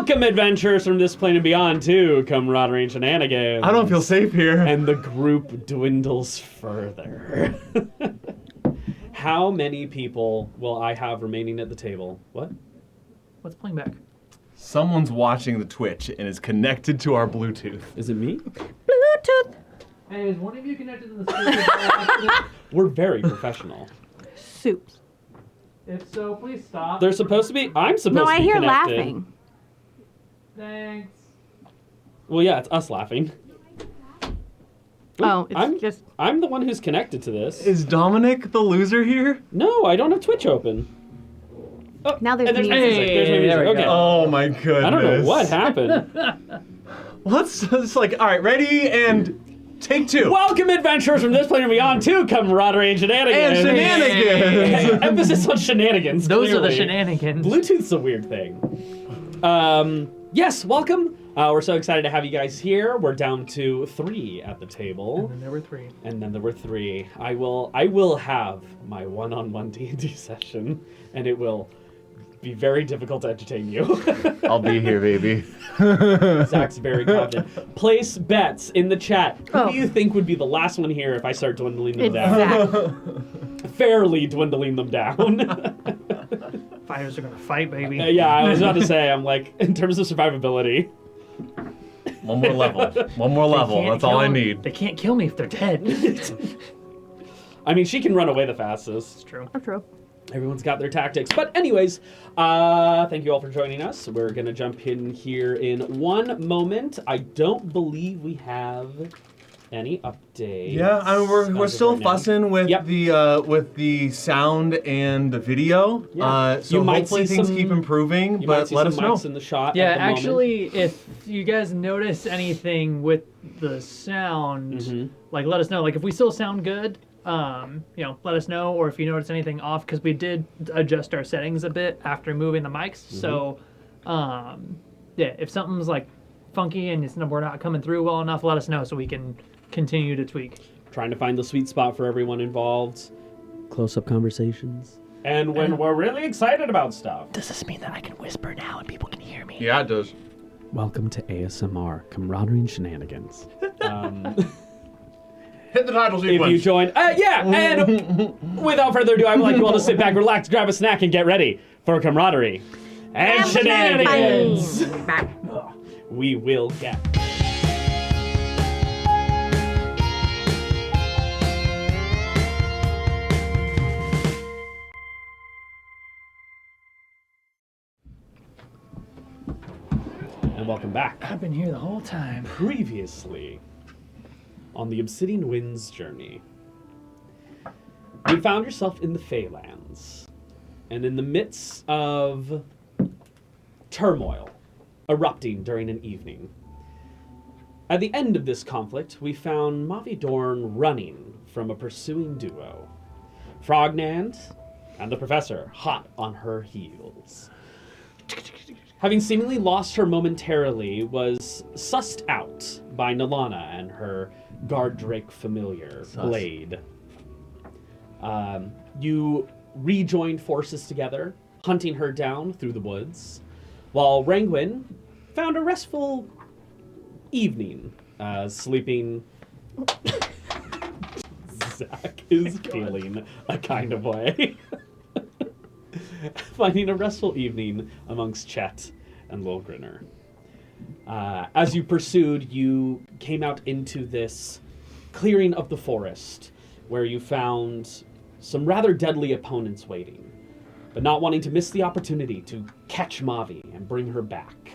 Welcome, adventurers from this plane and beyond, to Camaraderie and Shenanigans. I don't feel safe here. And the group dwindles further. How many people will I have remaining at the table? What? What's playing back? Someone's watching the Twitch and is connected to our Bluetooth. Is it me? Bluetooth. Hey, is one of you connected to the speaker? We're very professional. Soups. If so, please stop. They're supposed to be. I'm supposed No, to I be hear connected. laughing. Thanks. Well, yeah, it's us laughing. Oh, it's I'm just. I'm the one who's connected to this. Is Dominic the loser here? No, I don't have Twitch open. Oh, Now there's and there's my music. music. There's my music. there we Okay. go. Oh my goodness. I don't know what happened. Let's just like, all right, ready and take two. Welcome, adventurers from this plane and beyond, to Camaraderie and Shenanigans. And Shenanigans. Emphasis on shenanigans. Those are the clearly. shenanigans. Bluetooth's a weird thing. Yes, welcome. We're so excited to have you guys here. We're down to 3 at the table. And there were 3. And then there were 3. I will have my one-on-one D&D session, and it will be very difficult to entertain you. I'll be here, baby. Zach's very confident. Place bets in the chat. Who Oh. do you think would be the last one here if I start dwindling them It's down? Zach. Fairly dwindling them down. Fighters are gonna fight, baby. Yeah, I was about to say, I'm like, in terms of survivability. One more level. One more level. Can't That's all I kill- need. They can't kill me if they're dead. It's I mean, she can run away the fastest. true. Oh, true. Everyone's got their tactics. But anyways, thank you all for joining us. We're going to jump in here in one moment. I don't believe we have any updates. Yeah, I mean, we're as still of right now. fussing with Yep. the sound and the video. Yeah. So You might hopefully see things some- keep improving, You might but see let some us know. mics in the shot Yeah, at the moment. actually, if you guys notice anything with the sound, Mhm. like let us know. Like if we still sound good, let us know. Or if you notice anything off, because we did adjust our settings a bit after moving the mics. So, if something's like funky and we're not coming through well enough, let us know so we can continue to tweak. Trying to find the sweet spot for everyone involved. Close-up conversations. And when we're really excited about stuff. Does this mean that I can whisper now and people can hear me? Yeah, it does. Welcome to ASMR, Camaraderie and Shenanigans. Hit the title If sequence. you join, and without further ado, I would like you all to sit back, relax, grab a snack, and get ready for camaraderie and shenanigans. We will get. And welcome back. I've been here the whole time. Previously, on the Obsidian Winds journey, you found yourself in the Feylands, and in the midst of turmoil erupting during an evening. At the end of this conflict, we found Mavi Dorn running from a pursuing duo. Frognand and the Professor hot on her heels. Having seemingly lost her momentarily, was sussed out by Nalana and her guard drake familiar, Blade. You rejoined forces together, hunting her down through the woods, while Rangwin found a restful evening, sleeping. Zach is feeling a kind of way. Finding a restful evening amongst Chet and Lil Grinner. As you pursued, you came out into this clearing of the forest where you found some rather deadly opponents waiting, but not wanting to miss the opportunity to catch Mavi and bring her back.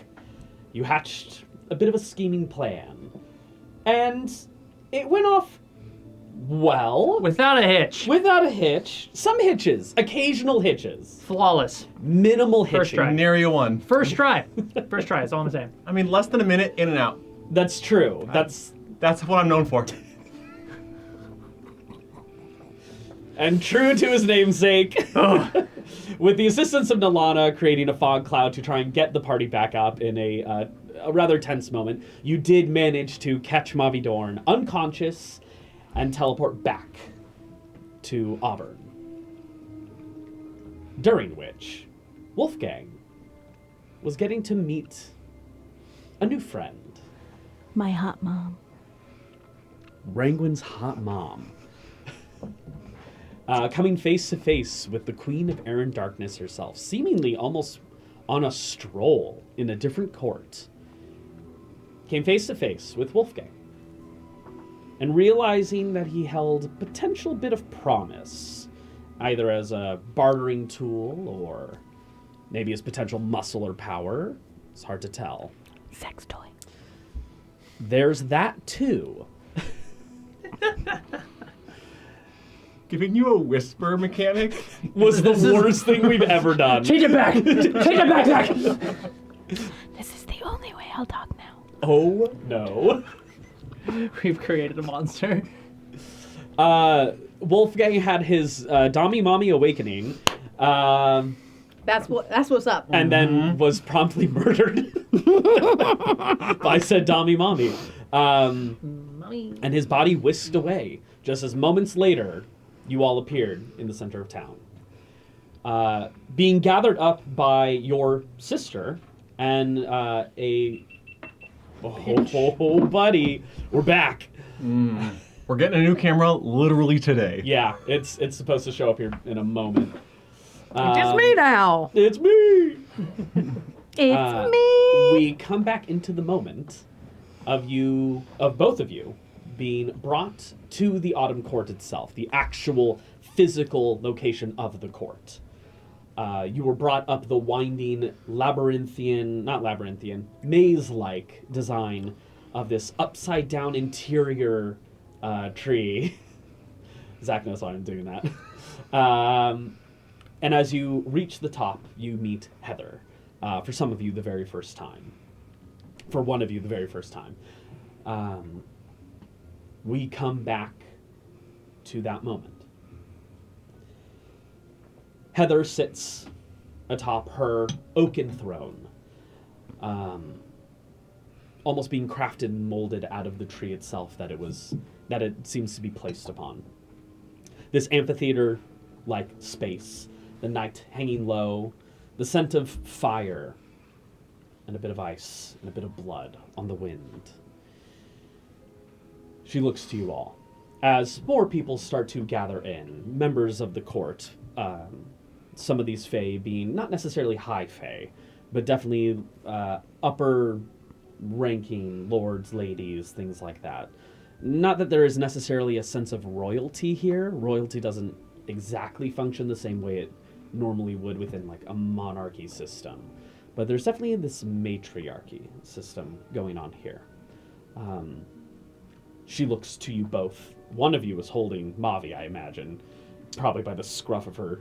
You hatched a bit of a scheming plan, and it went off well. Without a hitch. Without a hitch. Some hitches. Occasional hitches. Flawless. Minimal First hitching. try. Nary a one. First try. First try, that's all I'm saying. I mean, less than a minute, in and out. That's true. That's what I'm known for. and true to his namesake. With the assistance of Nalana creating a fog cloud to try and get the party back up in a rather tense moment, you did manage to catch Mavi Dorn unconscious and teleport back to Auburn. During which, Wolfgang was getting to meet a new friend. My hot mom. Ranguin's hot mom. Coming face to face with the Queen of Air and Darkness herself, seemingly almost on a stroll in a different court. Came face to face with Wolfgang. And realizing that he held a potential bit of promise, either as a bartering tool or maybe as potential muscle or power, it's hard to tell. Sex toy. There's that too. Giving you a whisper mechanic? Was the worst thing we've ever done. Change it back! Change it back, Zach! This is the only way I'll talk now. Oh no. We've created a monster. Wolfgang had his Dami Mommy awakening, That's what's up. and then was promptly murdered by said Dami Mommy. Mommy. And his body whisked away, just as moments later, you all appeared in the center of town. Being gathered up by your sister and Oh, buddy, we're back. We're getting a new camera literally today. Yeah, it's supposed to show up here in a moment. It's me now. It's me. It's me. We come back into the moment of both of you, being brought to the Autumn Court itself, the actual physical location of the court. You were brought up the winding maze-like design of this upside-down interior tree. Zach knows why I'm doing that. And as you reach the top, you meet Heather. For some of you, the very first time. For one of you, the very first time. We come back to that moment. Heather sits atop her oaken throne, almost being crafted and molded out of the tree itself that it seems to be placed upon. This amphitheater-like space, the night hanging low, the scent of fire, and a bit of ice, and a bit of blood on the wind. She looks to you all. As more people start to gather in, members of the court, some of these fae being not necessarily high fae, but definitely upper-ranking lords, ladies, things like that. Not that there is necessarily a sense of royalty here. Royalty doesn't exactly function the same way it normally would within like a monarchy system. But there's definitely this matriarchy system going on here. She looks to you both. One of you is holding Mavi, I imagine. Probably by the scruff of her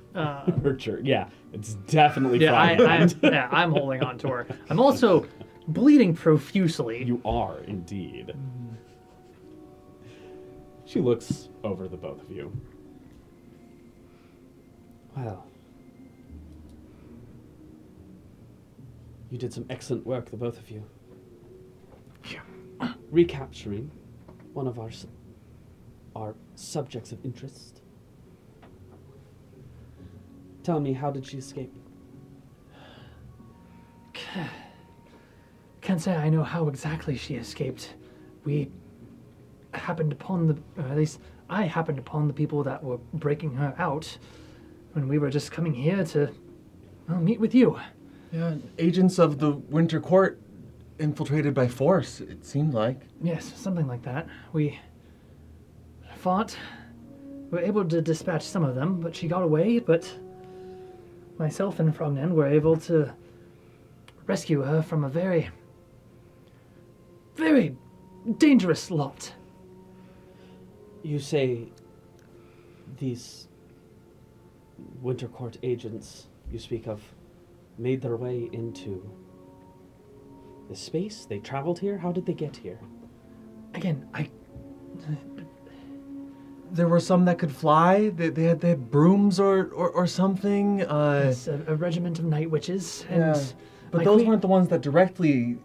shirt. Yeah, it's definitely I'm holding on to her. I'm also bleeding profusely. You are, indeed. She looks over the both of you. Well, you did some excellent work, the both of you. Yeah. Recapturing one of our subjects of interest. Tell me, how did she escape? Can't say I know how exactly she escaped. We happened upon at least I happened upon the people that were breaking her out when we were just coming here to, meet with you. Yeah, agents of the Winter Court infiltrated by force, it seemed like. Yes, something like that. We fought. We were able to dispatch some of them, but she got away, but myself and Frognan were able to rescue her from a very, very dangerous lot. You say these Winter Court agents you speak of made their way into the space? They traveled here? How did they get here? Again, There were some that could fly. They had brooms or something. It's a regiment of night witches, and Yeah, but my those queen- weren't the ones that directly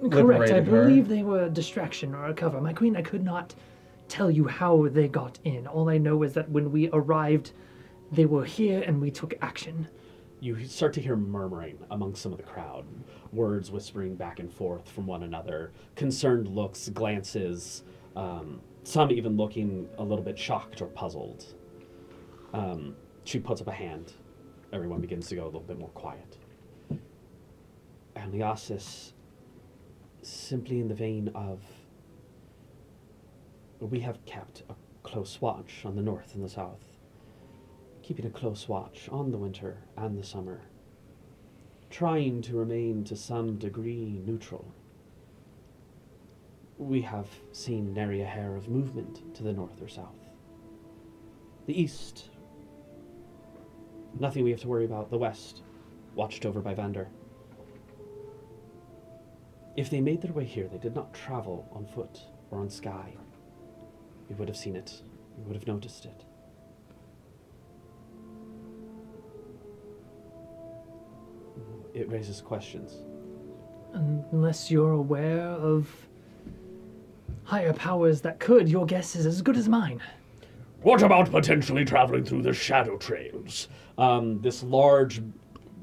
correct. liberated I her. believe they were a distraction or a cover. My queen, I could not tell you how they got in. All I know is that when we arrived, they were here and we took action. you start to hear murmuring among some of the crowd, words whispering back and forth from one another, concerned looks, glances, some even looking a little bit shocked or puzzled. She puts up a hand. Everyone begins to go a little bit more quiet. Amniosis, simply in the vein of, we have kept a close watch on the north and the south, keeping a close watch on the winter and the summer, trying to remain to some degree neutral. We have seen nary a hair of movement to the north or south. The east, nothing we have to worry about. The west, watched over by Vander. If they made their way here, they did not travel on foot or on sky. You would have seen it. You would have noticed it. It raises questions. Unless you're aware of higher powers that could, your guess is as good as mine. What about potentially traveling through the shadow trails? This large,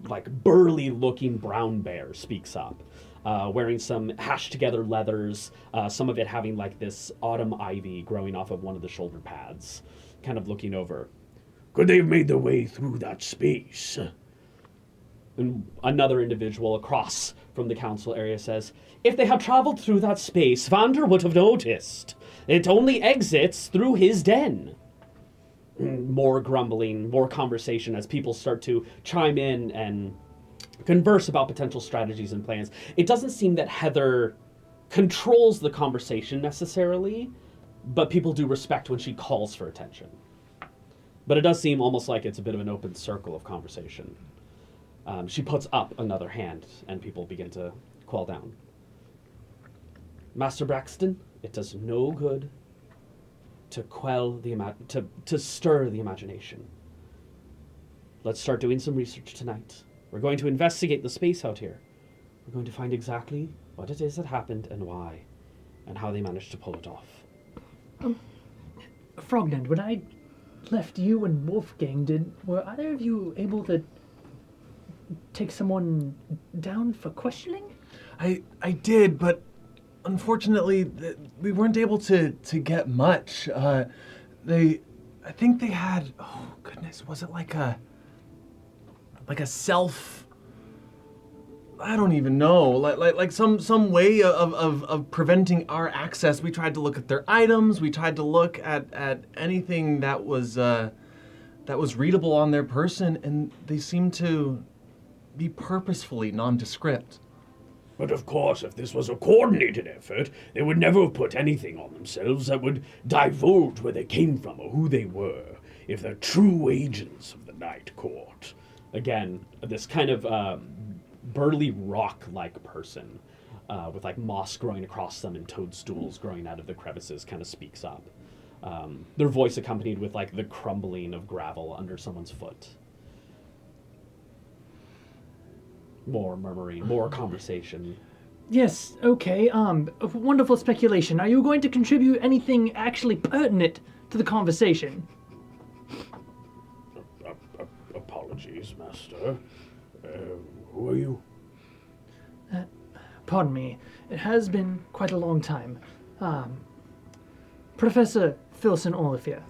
burly-looking brown bear speaks up, wearing some hashed-together leathers, some of it having, this autumn ivy growing off of one of the shoulder pads, kind of looking over. Could they have made their way through that space? And another individual across from the council area says, if they had traveled through that space, Vander would have noticed. It only exits through his den. More grumbling, more conversation as people start to chime in and converse about potential strategies and plans. It doesn't seem that Heather controls the conversation necessarily, but people do respect when she calls for attention. But it does seem almost like it's a bit of an open circle of conversation. She puts up another hand, and people begin to quell down. Master Braxton, it does no good to quell the to stir the imagination. Let's start doing some research tonight. We're going to investigate the space out here. We're going to find exactly what it is that happened and why, and how they managed to pull it off. Frogland, when I left you and Wolfgang, were either of you able to take someone down for questioning? I did, but unfortunately, we weren't able to get much. I think they had, oh goodness, was it like a self, I don't even know, like some way of preventing our access. We tried to look at their items. We tried to look at anything that was readable on their person, and they seemed to be purposefully nondescript. But of course, if this was a coordinated effort, they would never have put anything on themselves that would divulge where they came from or who they were, if they're true agents of the Night Court. Again, this kind of burly rock-like person with moss growing across them and toadstools growing out of the crevices kind of speaks up. Their voice accompanied with the crumbling of gravel under someone's foot. More murmuring, more conversation. Yes, okay, wonderful speculation. Are you going to contribute anything actually pertinent to the conversation? Apologies, Master. Who are you? Pardon me. It has been quite a long time. Professor Philson Olivier,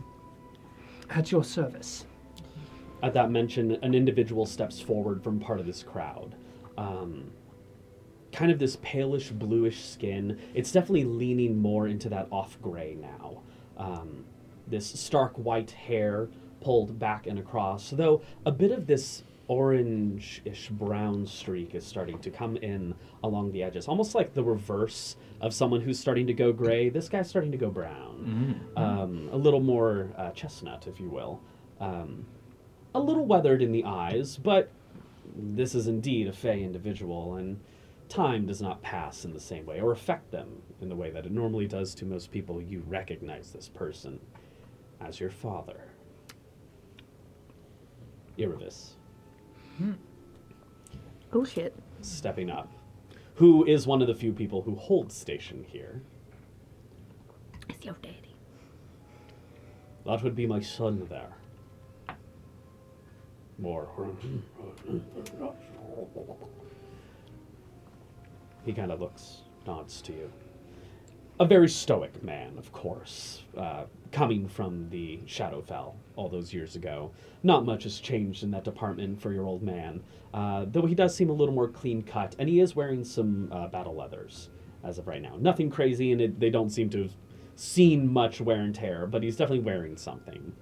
at your service. At that mention, an individual steps forward from part of this crowd. Kind of this palish bluish skin. It's definitely leaning more into that off-gray now. This stark white hair pulled back and across, though a bit of this orange-ish brown streak is starting to come in along the edges. Almost like the reverse of someone who's starting to go gray. This guy's starting to go brown. A little more chestnut, if you will. A little weathered in the eyes, but this is indeed a fey individual, and time does not pass in the same way or affect them in the way that it normally does to most people. You recognize this person as your father. Iravis. Oh shit. Stepping up. Who is one of the few people who hold station here. It's your daddy. That would be my son there. More. He kind of nods to you. A very stoic man, of course, coming from the Shadowfell all those years ago. Not much has changed in that department for your old man, though he does seem a little more clean-cut, and he is wearing some battle leathers as of right now. Nothing crazy, and they don't seem to have seen much wear and tear, but he's definitely wearing something.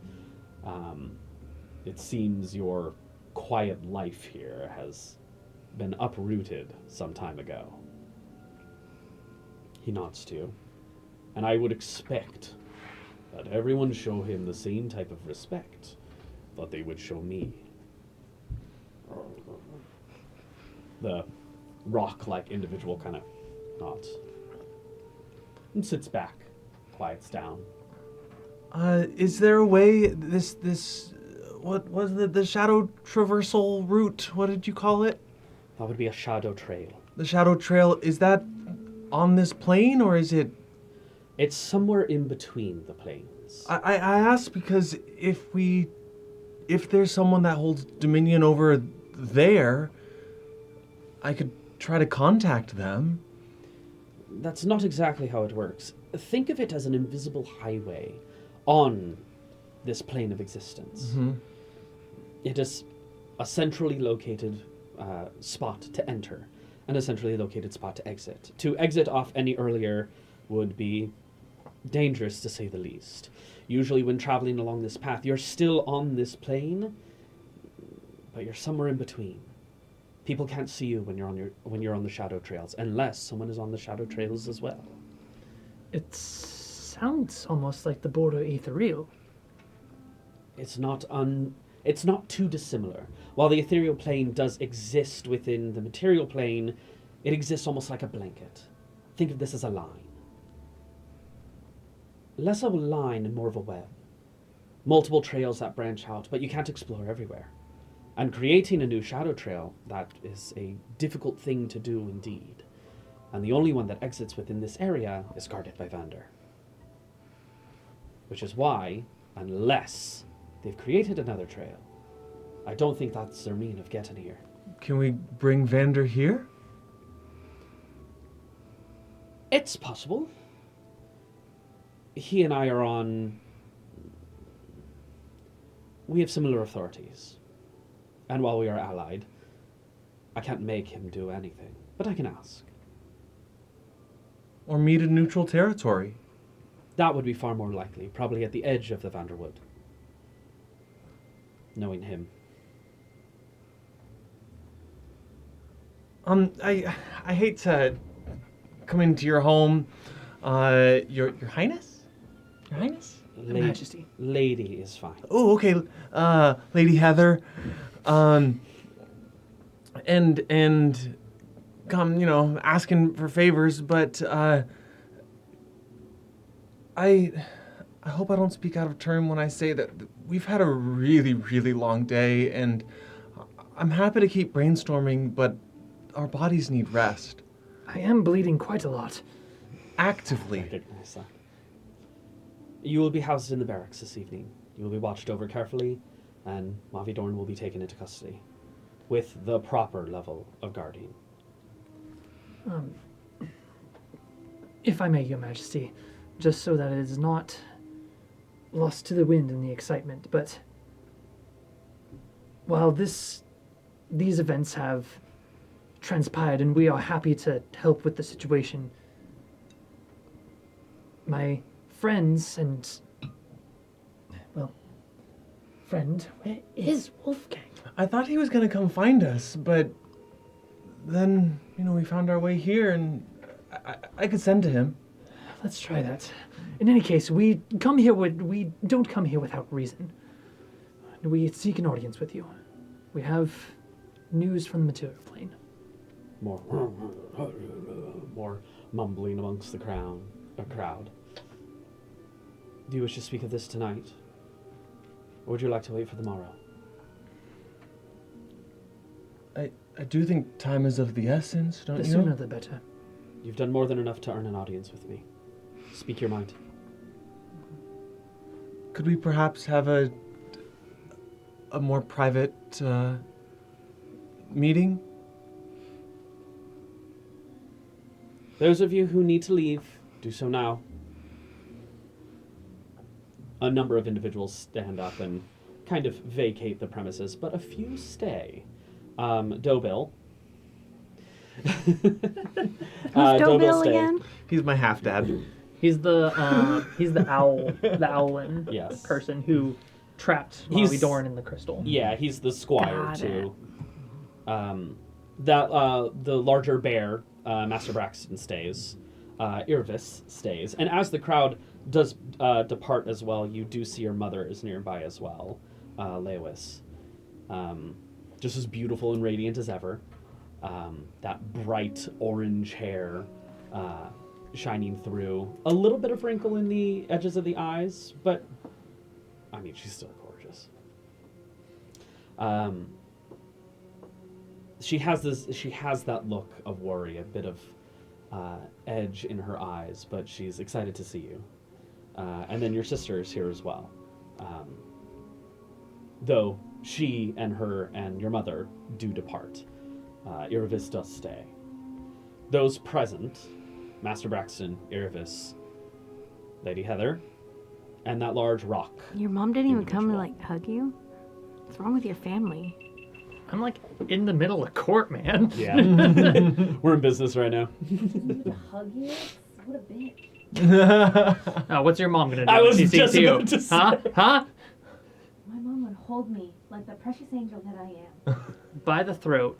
It seems your quiet life here has been uprooted some time ago. He nods to you. And I would expect that everyone show him the same type of respect that they would show me. The rock-like individual kind of nods. And sits back, quiets down. Is there a way what was the shadow traversal route? What did you call it? That would be a shadow trail. The shadow trail, is that on this plane or is it? It's somewhere in between the planes. I ask because if there's someone that holds dominion over there, I could try to contact them. That's not exactly how it works. Think of it as an invisible highway on this plane of existence. Mm-hmm. It is a centrally located spot to enter and a centrally located spot to exit. To exit off any earlier would be dangerous, to say the least. Usually when traveling along this path, you're still on this plane, but you're somewhere in between. People can't see you when you're on the shadow trails, unless someone is on the shadow trails as well. It sounds almost like the border ethereal. It's not too dissimilar. While the ethereal plane does exist within the material plane, it exists almost like a blanket. Think of this as a line. Less of a line and more of a web. Multiple trails that branch out, but you can't explore everywhere. And creating a new shadow trail, that is a difficult thing to do indeed. And the only one that exits within this area is guarded by Vander. Which is why, unless they've created another trail, I don't think that's their mean of getting here. Can we bring Vander here? It's possible. He and I are on... We have similar authorities. And while we are allied, I can't make him do anything. But I can ask. Or meet in neutral territory? That would be far more likely. Probably at the edge of the Vanderwood. Knowing him. I hate to come into your home. Your Highness? Your Highness? Majesty. Lady is fine. Oh, okay. Lady Heather. And come, asking for favors, but I hope I don't speak out of turn when I say that we've had a really, really long day, and I'm happy to keep brainstorming, but our bodies need rest. I am bleeding quite a lot. Actively. Recognize that. You will be housed in the barracks this evening. You will be watched over carefully, and Mavidorn will be taken into custody with the proper level of guarding. If I may, Your Majesty, just so that it is not lost to the wind in the excitement, but while these events have transpired and we are happy to help with the situation, my friends and, well, friend, where is Wolfgang? I thought he was going to come find us, but then, we found our way here, and I could send to him. Let's try that. In any case, we don't come here without reason. We seek an audience with you. We have news from the material plane. More mumbling amongst the crowd. Do you wish to speak of this tonight? Or would you like to wait for the morrow? I do think time is of the essence, don't The you? sooner the better. You've done more than enough to earn an audience with me. Speak your mind. Could we perhaps have a a more private meeting? Those of you who need to leave, do so now. A number of individuals stand up and kind of vacate the premises, but a few stay. Doughbill. Who's Doughbill stay. again? He's my half-dad. He's the owl, the owlin Yes. person who trapped He's- Molly Dorn in the crystal. Yeah, he's the squire Got too. The larger bear, Master Braxton stays. Irvis stays, and as the crowd does depart as well, you do see your mother is nearby as well, Lewis. Just as beautiful and radiant as ever. That bright orange hair shining through. A little bit of wrinkle in the edges of the eyes, but I mean, she's still gorgeous. She has that look of worry, a bit of edge in her eyes, but she's excited to see you. And then your sister is here as well. Though she and her and your mother do depart. Iravis does stay. Those present, Master Braxton, Iravis, Lady Heather, and that large rock. Your mom didn't even come and Individual. hug you? What's wrong with your family? I'm like in the middle of court, man. Yeah. We're in business right now. To hug you? What a bitch. Oh, what's your mom gonna do? I when was she sees just you? about to say. Huh? My mom would hold me like the precious angel that I am. By the throat.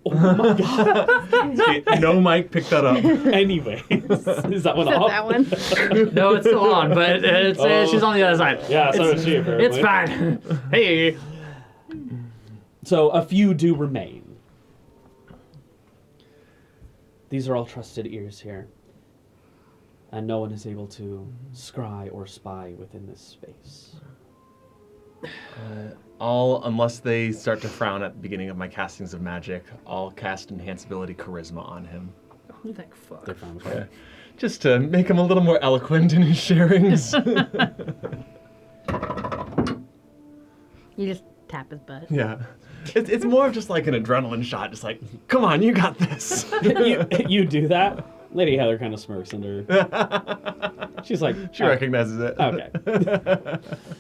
Oh my god. No mic picked that up. Anyways, is that one Said off? that one. No, it's still on, but it's Oh. she's on the other side. Yeah, so it's, is she apparently. It's fine. Hey. So a few do remain. These are all trusted ears here. And no one is able to scry or spy within this space. All, unless they start to frown at the beginning of my castings of magic, I'll cast Enhance Ability Charisma on him. Oh, thank fuck. They're fine with Yeah. that. Just to make him a little more eloquent in his sharings. You just tap his butt. Yeah. It's more of just like an adrenaline shot. Just like, come on, you got this. you do that? Lady Heather kind of smirks under. She's like, She "Oh, recognizes it. Okay.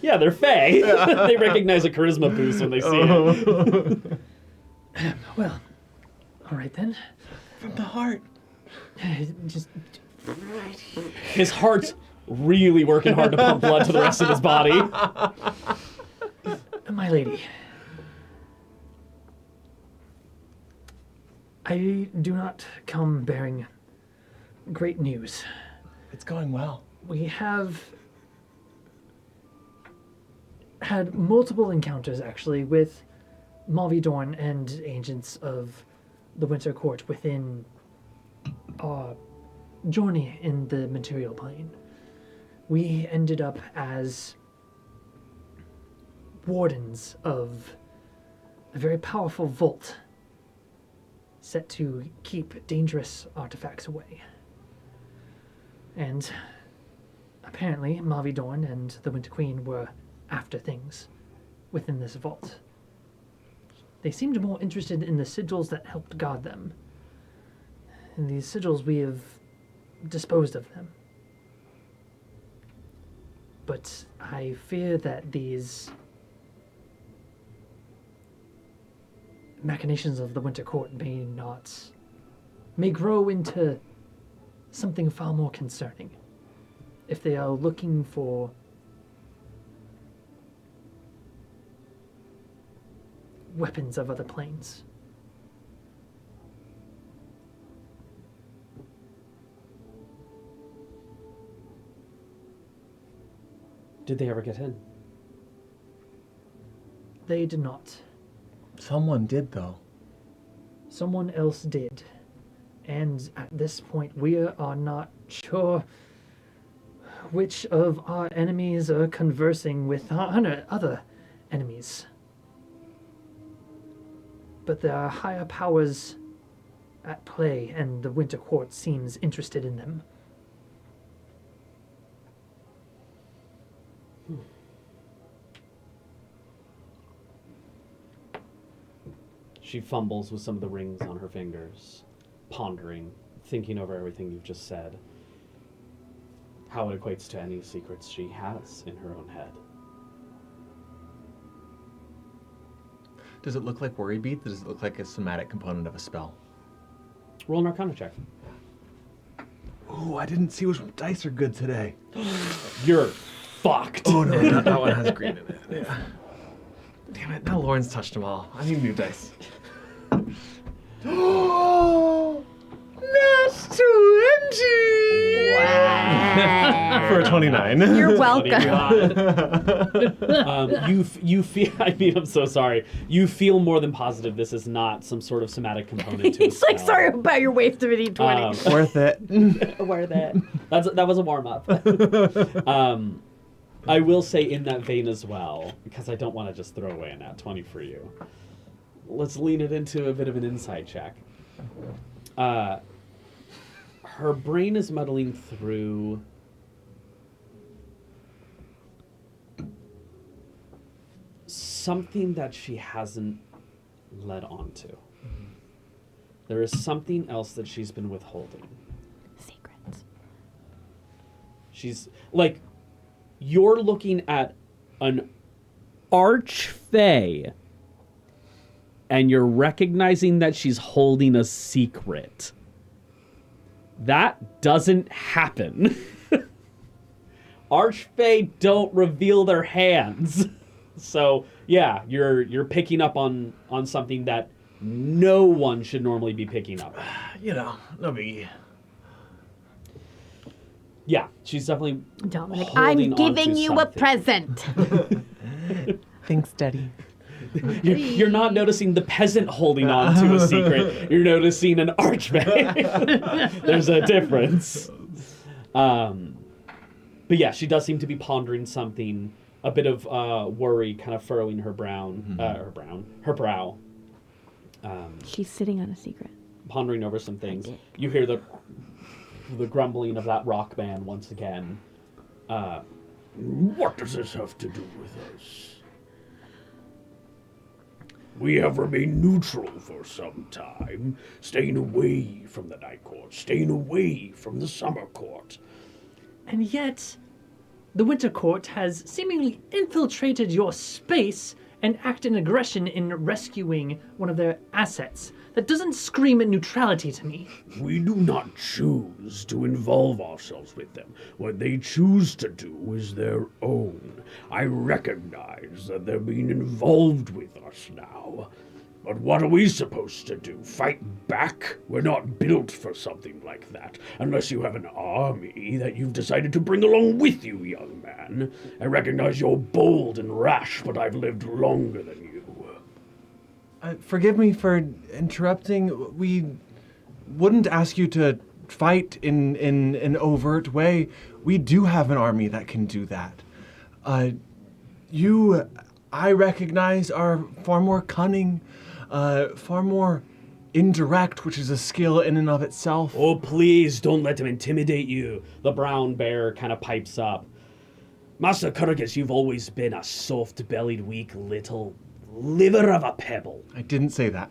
Yeah, they're Fae. They recognize a charisma boost when they see it. Well, all right then. From the heart. Just His heart's really working hard to pump blood to the rest of his body. my lady. I do not come bearing great news. It's going well. We have had multiple encounters, actually, with Molly Dorn and agents of the Winter Court within our journey in the material plane. We ended up as wardens of a very powerful vault set to keep dangerous artifacts away. And apparently, Mavi Dorn and the Winter Queen were after things within this vault. They seemed more interested in the sigils that helped guard them. And these sigils, we have disposed of them. But I fear that these machinations of the Winter Court may grow into something far more concerning. If they are looking for weapons of other planes. Did they ever get in? They did not. Someone did, though. Someone else did. And at this point, we are not sure which of our enemies are conversing with our other enemies. But there are higher powers at play, and the Winter Court seems interested in them. She fumbles with some of the rings on her fingers, pondering, thinking over everything you've just said, how it equates to any secrets she has in her own head. Does it look like worry beat? Does it look like a somatic component of a spell? Roll an Arcana check. Ooh, I didn't see which dice are good today. You're fucked. Oh no, that one has green in it. Yeah. Damn it, now Lauren's touched them all. I need new dice. Oh, that's 20! Wow. For a 29. You're welcome. You feel, I mean, I'm so sorry. You feel more than positive this is not some sort of somatic component to He's like, spell. sorry about your waste of a D20. Worth it. Worth it. That was a warm-up. I will say in that vein as well, because I don't want to just throw away a nat 20 for you. Let's lean it into a bit of an insight check. Her brain is muddling through something that she hasn't led on to. There is something else that she's been withholding. Secrets. She's like, you're looking at an archfey and you're recognizing that she's holding a secret. That doesn't happen. Archfey don't reveal their hands. So, yeah, you're picking up on something that no one should normally be picking up. You know, no biggie. Yeah, she's definitely Dominic, holding I'm giving onto you a something. present. Thanks, Daddy. You're not noticing the peasant holding on to a secret. You're noticing an archfey. There's a difference. But yeah, she does seem to be pondering something. A bit of worry kind of furrowing her brow. She's sitting on a secret. Pondering over some things. did. You hear the grumbling of that rock band once again. What does this have to do with us? We have remained neutral for some time, staying away from the Night Court, staying away from the Summer Court. And yet, the Winter Court has seemingly infiltrated your space and act in aggression in rescuing one of their assets. That doesn't scream at neutrality to me. We do not choose to involve ourselves with them. What they choose to do is their own. I recognize that they're being involved with us now. But what are we supposed to do? Fight back? We're not built for something like that. Unless you have an army that you've decided to bring along with you, young man. I recognize you're bold and rash, but I've lived longer than you. Forgive me for interrupting. We wouldn't ask you to fight in an overt way. We do have an army that can do that. You, I recognize, are far more cunning, far more indirect, which is a skill in and of itself. Oh, please don't let him intimidate you. The brown bear kind of pipes up. Master Chronicles, you've always been a soft-bellied, weak little liver of a pebble. I didn't say that.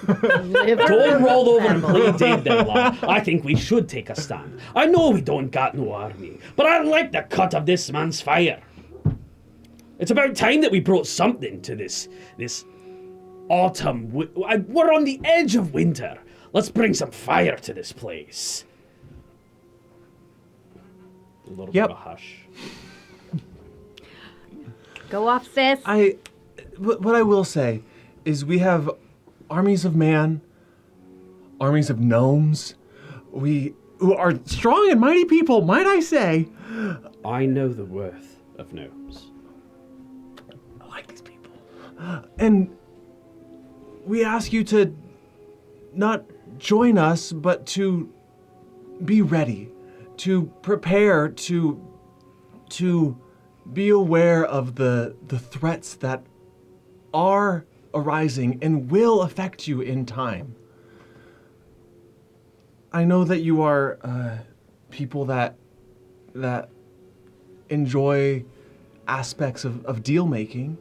Don't roll over and play dead there, lad. I think we should take a stand. I know we don't got no army, but I like the cut of this man's fire. It's about time that we brought something to this autumn. We're on the edge of winter. Let's bring some fire to this place. A little bit of a hush. Go off, sis. What I will say is we have armies of man, armies of gnomes, who are strong and mighty people, might I say. I know the worth of gnomes. I like these people. And we ask you to not join us, but to be ready, to prepare, to be aware of the threats that are arising and will affect you in time. I know that you are people that enjoy aspects of deal making,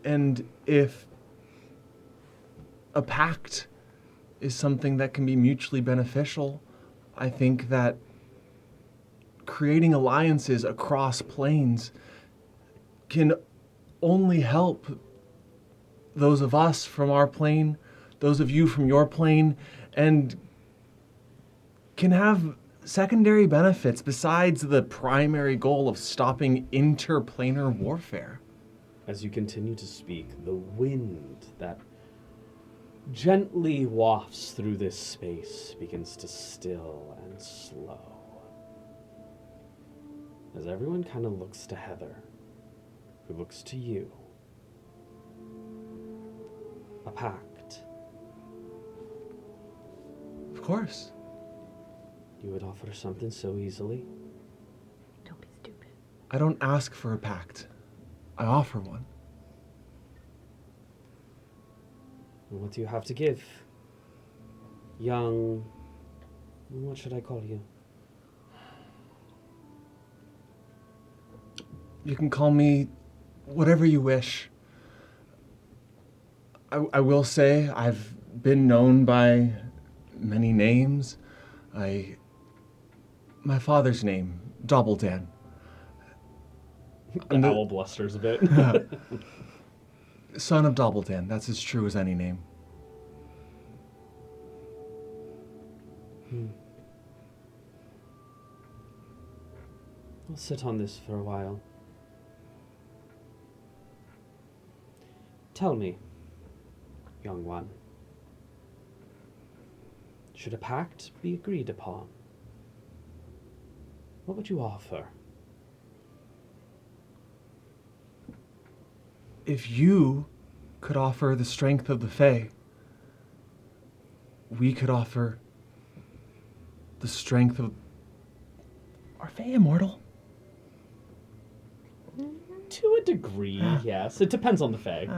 and if a pact is something that can be mutually beneficial. I think that creating alliances across planes can only help those of us from our plane, those of you from your plane, and can have secondary benefits besides the primary goal of stopping interplanar warfare. As you continue to speak, the wind that gently wafts through this space begins to still and slow. As everyone kind of looks to Heather, who looks to you. A pact. Of course. You would offer something so easily? Don't be stupid. I don't ask for a pact. I offer one. And what do you have to give? Young... What should I call you? You can call me whatever you wish. I will say I've been known by many names. My father's name, Dobbledan. The owl blusters a bit. Son of Dobbledan, that's as true as any name. I'll sit on this for a while. Tell me, young one, should a pact be agreed upon? What would you offer? If you could offer the strength of the Fae, we could offer the strength of... Are Fae immortal? To a degree, yes. It depends on the Fae.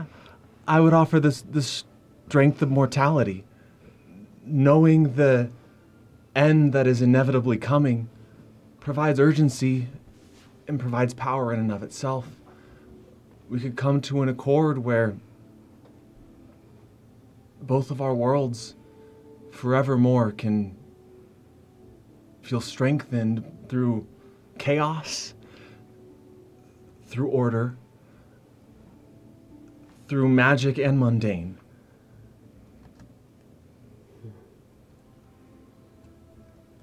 I would offer this strength of mortality. Knowing the end that is inevitably coming provides urgency and provides power in and of itself. We could come to an accord where both of our worlds forevermore can feel strengthened through chaos, through order, through magic and mundane.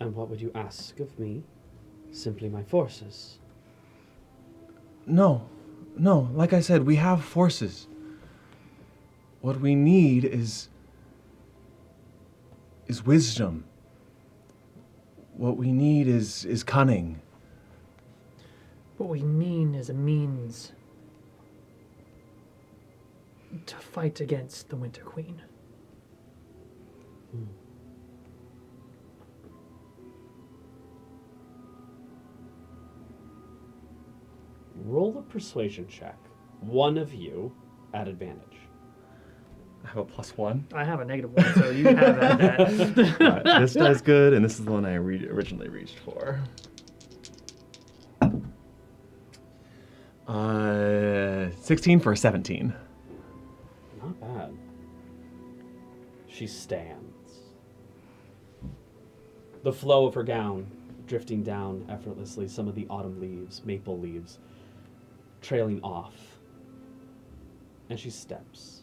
And what would you ask of me? Simply my forces. No, like I said, we have forces. What we need is wisdom. What we need is cunning. What we mean is a means to fight against the Winter Queen. Roll a persuasion check. One of you at advantage. I have a +1. I have a -1, so you have that. This dice good, and this is the one I originally reached for. 16 for a 17. Not bad. She stands. The flow of her gown drifting down effortlessly, some of the autumn leaves, maple leaves, trailing off. And she steps.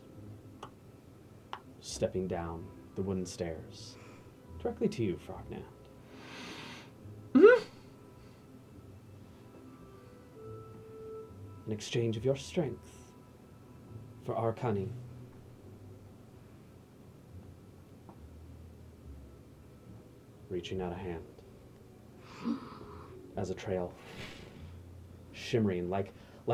Stepping down the wooden stairs. Directly to you, Frognath. In exchange of your strength for our cunning. Reaching out a hand as a trail shimmering like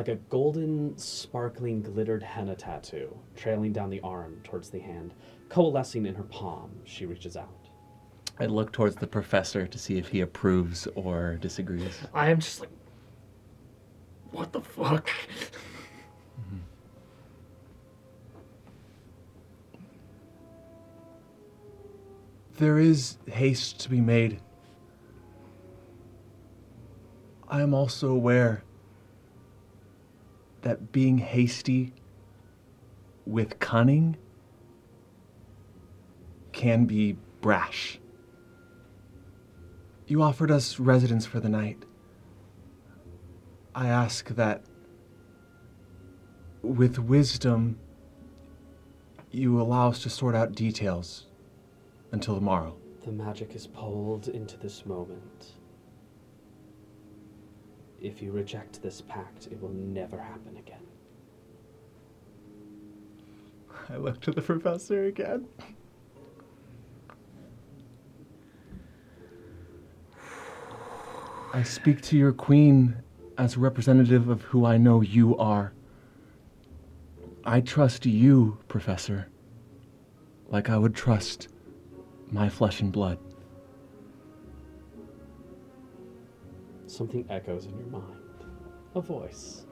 a golden sparkling glittered henna tattoo trailing down the arm towards the hand, coalescing in her palm. She reaches out. I look towards the professor to see if he approves or disagrees. I am just like, what the fuck? There is haste to be made. I am also aware that being hasty with cunning can be brash. You offered us residence for the night. I ask that, with wisdom, you allow us to sort out details until tomorrow. The magic is pulled into this moment. If you reject this pact, it will never happen again. I look to the professor again. I speak to your queen as a representative of who I know you are. I trust you, Professor, like I would trust my flesh and blood. Something echoes in your mind. A voice.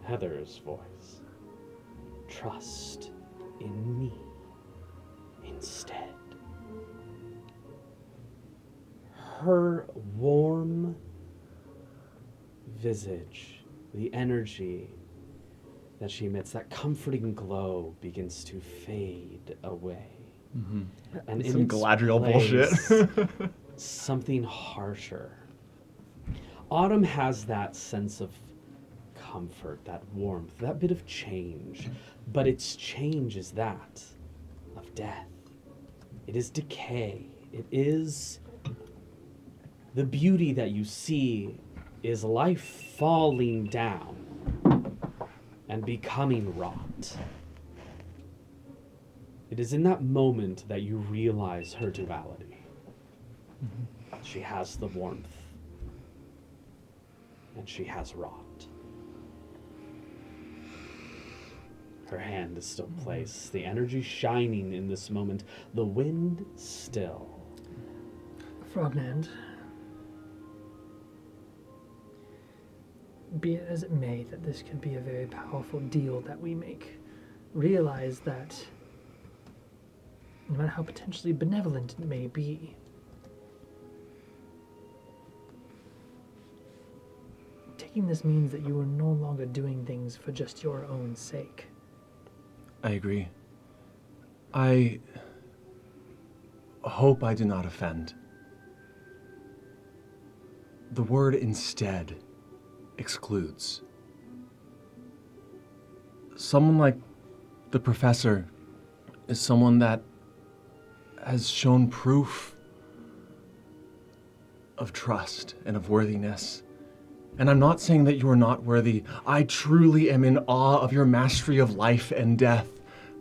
Heather's voice. Trust in me instead. Her warm visage, the energy that she emits, that comforting glow begins to fade away. Mm-hmm. And in Some its Galadriel place, bullshit. something harsher. Autumn has that sense of comfort, that warmth, that bit of change. But its change is that of death. It is decay. It is the beauty that you see is life falling down and becoming rot. It is in that moment that you realize her duality. Mm-hmm. She has the warmth, and she has rot. Her hand is still placed, the energy shining in this moment, the wind still. Frognand, be it as it may that this could be a very powerful deal that we make, realize that no matter how potentially benevolent it may be, taking this means that you are no longer doing things for just your own sake. I agree. I hope I do not offend. The word instead excludes. Someone like the professor is someone that has shown proof of trust and of worthiness. And I'm not saying that you are not worthy. I truly am in awe of your mastery of life and death.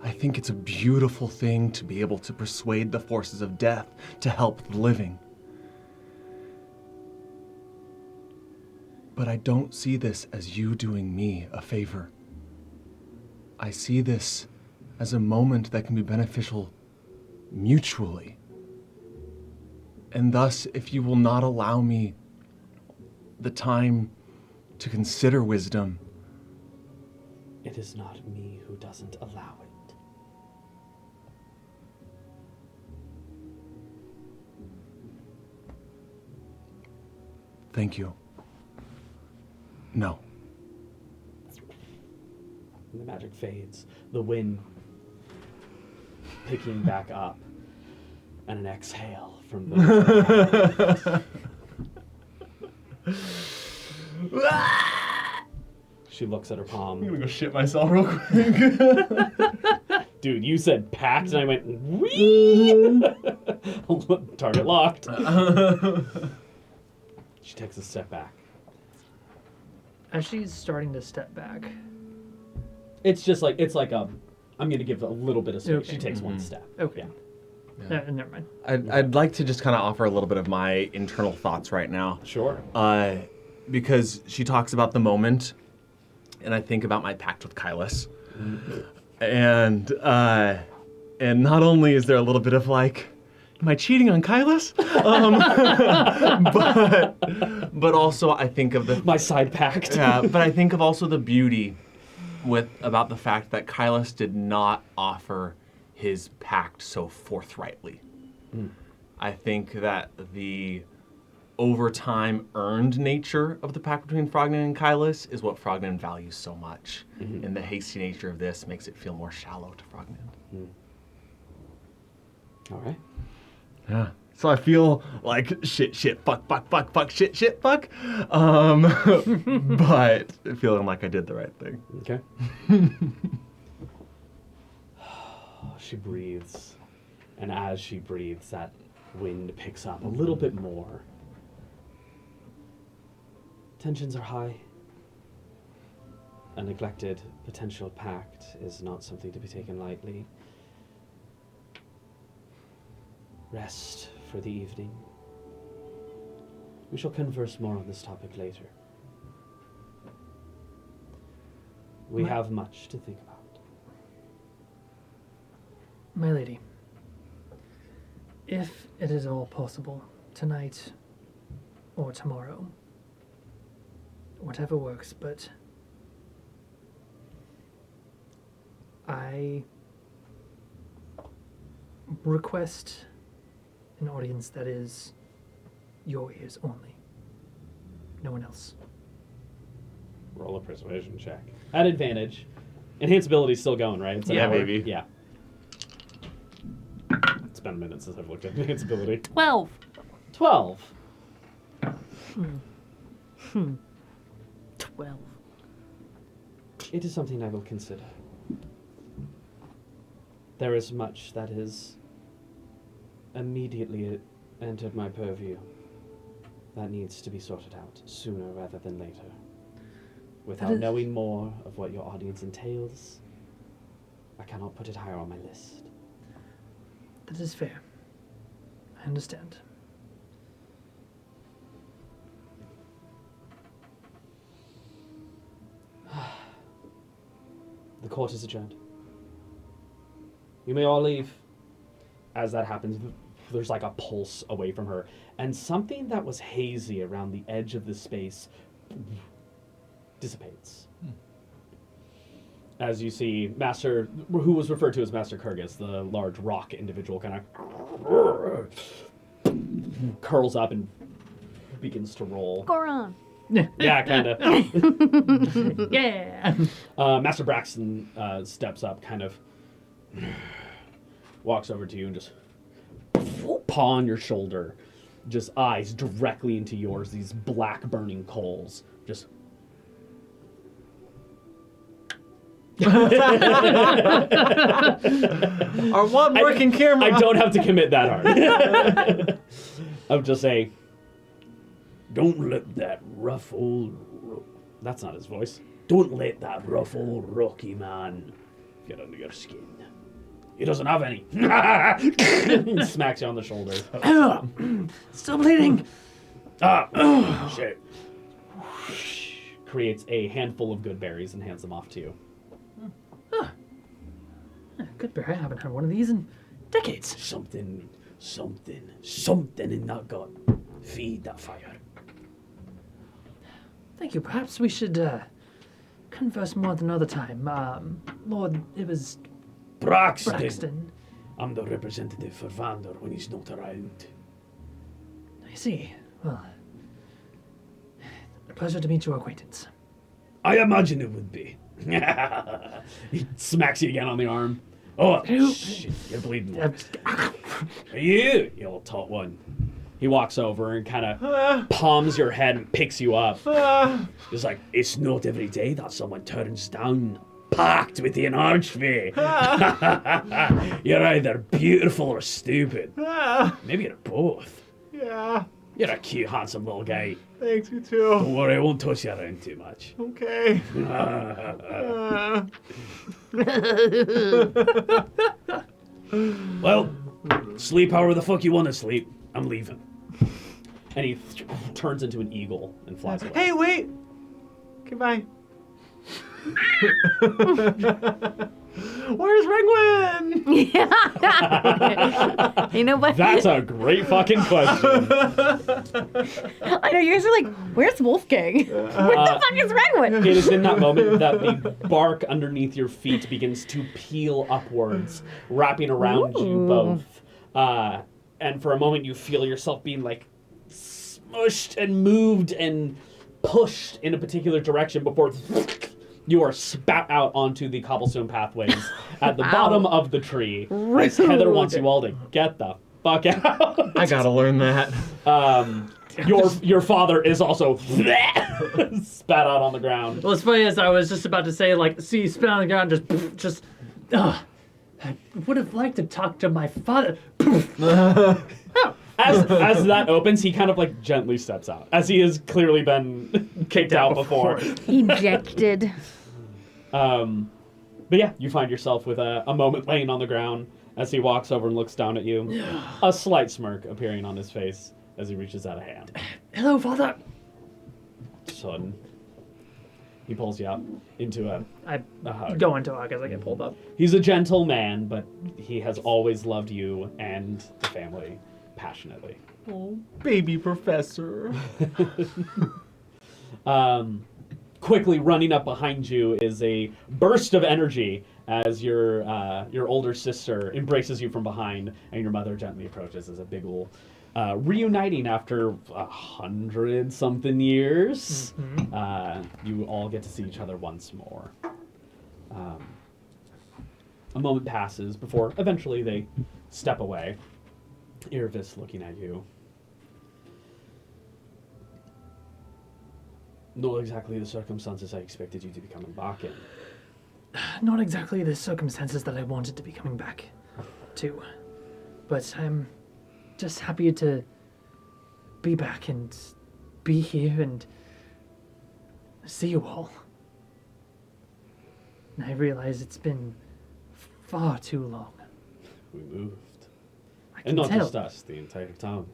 I think it's a beautiful thing to be able to persuade the forces of death to help the living. But I don't see this as you doing me a favor. I see this as a moment that can be beneficial mutually. And thus, if you will not allow me the time to consider wisdom, It is not me who doesn't allow it. thank you. No. And the magic fades, the wind picking back up, and an exhale from the She looks at her palm. I'm gonna go shit myself real quick. Dude, you said packed, and I went, wee! Target locked. She takes a step back. As she's starting to step back, It's just like, I'm going to give a little bit of space. Okay. She takes one step. okay, Yeah. never mind. I'd like to just kind of offer a little bit of my internal thoughts right now. Sure. Because she talks about the moment, and I think about my pact with Kylus. And not only is there a little bit of like, am I cheating on Kylus? But also I think of the My side pact. but I think of also the beauty about the fact that Kylus did not offer his pact so forthrightly. I think that the over time earned nature of the pact between Frognan and Kylus is what Frognan values so much. And the hasty nature of this makes it feel more shallow to Frognan. All right. Yeah. So I feel like shit, fuck, shit, fuck. But feeling like I did the right thing. Okay. She breathes. And as she breathes, that wind picks up a little bit more. Tensions are high. A neglected potential pact is not something to be taken lightly. Rest for the evening. We shall converse more on this topic later. We have much to think about. My lady, if it is all possible, tonight or tomorrow, whatever works, but I request an audience that is your ears only. No one else. Roll a persuasion check. At advantage. Enhance ability's still going, right? It's an Yeah, hour. baby. Yeah. It's been a minute since I've looked at enhance ability. 12. 12. 12. It is something I will consider. There is much that is immediately entered my purview that needs to be sorted out sooner rather than later. Without knowing more of what your audience entails, I cannot put it higher on my list. That is fair. I understand. The court is adjourned. You may all leave. As that happens, there's like a pulse away from her, and something that was hazy around the edge of the space dissipates. As you see Master, who was referred to as Master Kurgis, the large rock individual, kind of curls up and begins to roll. Goron. Yeah, kind of. Yeah. Master Braxton steps up, kind of walks over to you and just paw on your shoulder, just eyes directly into yours, these black burning coals. Just Our one working camera. I don't have to commit that hard. I'm just saying, Don't let that rough old... that's not his voice. Don't let that rough old Rocky man get under your skin. He doesn't have any. He smacks you on the shoulder. Still bleeding. Shit. Creates a handful of good berries and hands them off to you. Good bear. I haven't had one of these in decades. Something in that gut. Feed that fire. Thank you. Perhaps we should converse more at another time. Lord, it was Braxton. I'm the representative for Vander when he's not around. I see. Well, a pleasure to meet your acquaintance. I imagine it would be. He smacks you again on the arm. Oh, shit, you're bleeding. You little tot one. He walks over and kind of palms your head and picks you up. It's like, it's not every day that someone turns down packed with an archway. You're either beautiful or stupid. Maybe you're both. Yeah. You're a cute, handsome little guy. Thanks, you too. Don't worry, I won't toss you around too much. Okay. Well, sleep however the fuck you want to sleep. I'm leaving. And he turns into an eagle and flies away. Hey, wait. Goodbye. Where's Ringwin? You know what? That's a great fucking question. I know, you guys are like, where's Wolfgang? Where the fuck is Redwood? It is in that moment that the bark underneath your feet begins to peel upwards, wrapping around you both. And for a moment you feel yourself being like smushed and moved and pushed in a particular direction before You are spat out onto the cobblestone pathways at the bottom of the tree. As Heather wants you all to get the fuck out. I gotta learn that. Your father is also spat out on the ground. Well, it's funny as I was just about to say, like, see, spit on the ground, just, I would have liked to talk to my father. As that opens, he kind of like gently steps out, as he has clearly been kicked out before. Ejected. But yeah, you find yourself with a moment laying on the ground as he walks over and looks down at you. A slight smirk appearing on his face as he reaches out a hand. Hello, father. Son. He pulls you up into a hug. Go into hug as I get pulled up. He's a gentle man, but he has always loved you and the family passionately. Oh, baby professor. Quickly running up behind you is a burst of energy as your older sister embraces you from behind, and your mother gently approaches as a big ol' reuniting after 100-something years. Mm-hmm. You all get to see each other once more. A moment passes before eventually they step away. Irvis looking at you. Not exactly the circumstances I expected you to be coming back in. Not exactly the circumstances that I wanted to be coming back to. But I'm just happy to be back and be here and see you all. And I realize it's been far too long. We moved. I And not tell. just us, the entire town.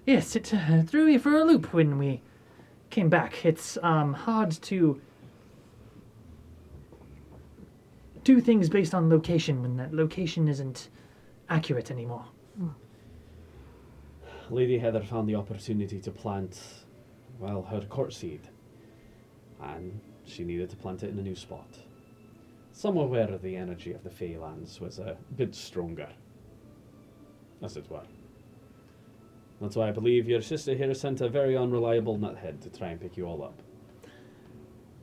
Yes, it threw me for a loop when we came back. It's hard to do things based on location when that location isn't accurate anymore. Lady Heather found the opportunity to plant, well, her court seed. And she needed to plant it in a new spot. Somewhere where the energy of the Feylands was a bit stronger. As it were. That's why I believe your sister here sent a very unreliable nuthead to try and pick you all up.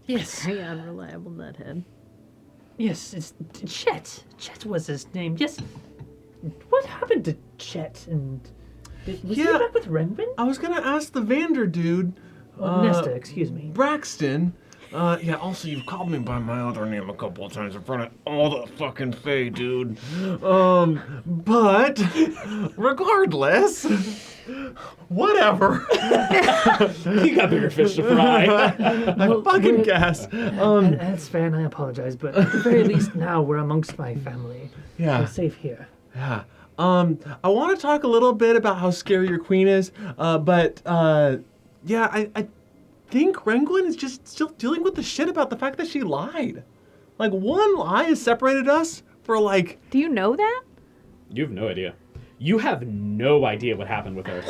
Yes. Very unreliable nuthead. Yes, it's Chet. Chet was his name. Yes. What happened to Chet? And was he back with Renvin? I was gonna ask the Vander dude. Nesta, excuse me. Braxton. Yeah, also you've called me by my other name a couple of times in front of all the fucking Fae, dude. But regardless, whatever. You got bigger fish to fry. I fucking guess. That's fair, and I apologize, but at the very least now we're amongst my family. Yeah. We're safe here. Yeah. I want to talk a little bit about how scary your queen is, but yeah, I think Renglin is just still dealing with the shit about the fact that she lied. Like, one lie has separated us for like... Do you know that? You have no idea. You have no idea what happened with her.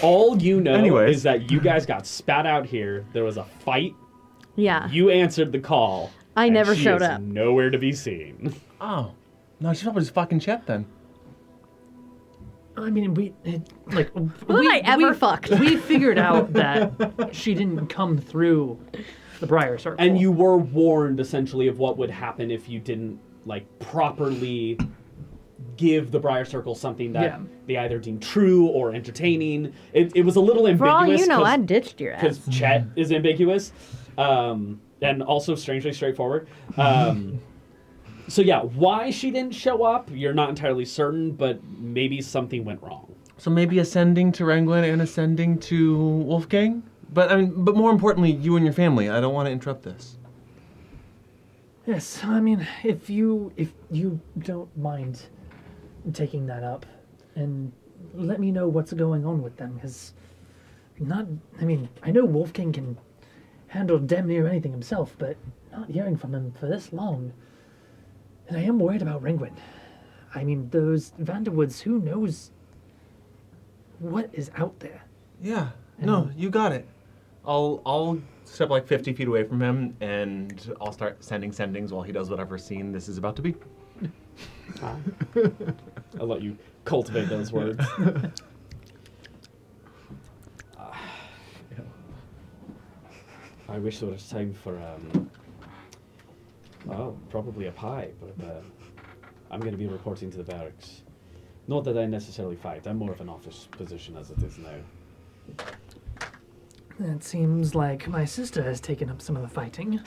All you know is that you guys got spat out here. There was a fight. Yeah. You answered the call. I and never she showed is up. Nowhere to be seen. Oh. No, she's probably just fucking Chet then. I mean, we fucked? We figured out that she didn't come through the Briar Circle. And you were warned, essentially, of what would happen if you didn't, like, properly give the Briar Circle something that they either deemed true or entertaining. It was a little ambiguous. For all you know, I ditched your ass. Because Chet is ambiguous. And also strangely straightforward. So yeah, why she didn't show up, you're not entirely certain, but maybe something went wrong. So maybe ascending to Renglin and ascending to Wolfgang? But more importantly, you and your family. I don't want to interrupt this. Yes, I mean, if you don't mind taking that up and let me know what's going on with them, because I know Wolfgang can handle damn near anything himself, but not hearing from him for this long. And I am worried about Renguin. I mean, those Vanderwoods, who knows what is out there? Yeah. No, you got it. I'll step like 50 feet away from him, and I'll start sending sendings while he does whatever scene this is about to be. I'll let you cultivate those words. I wish there was time for, probably a pie, but I'm going to be reporting to the barracks. Not that I necessarily fight. I'm more of an office position as it is now. It seems like my sister has taken up some of the fighting.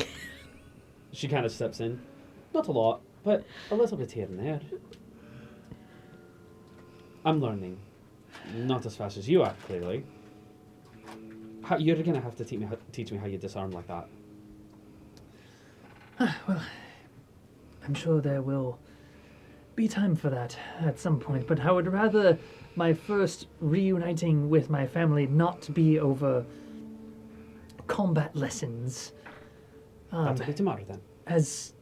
She kind of steps in. Not a lot, but a little bit here and there. I'm learning. Not as fast as you are, clearly. You're going to have to teach me how you disarm like that. Well, I'm sure there will be time for that at some point, but I would rather my first reuniting with my family not be over combat lessons. That'll be tomorrow then. As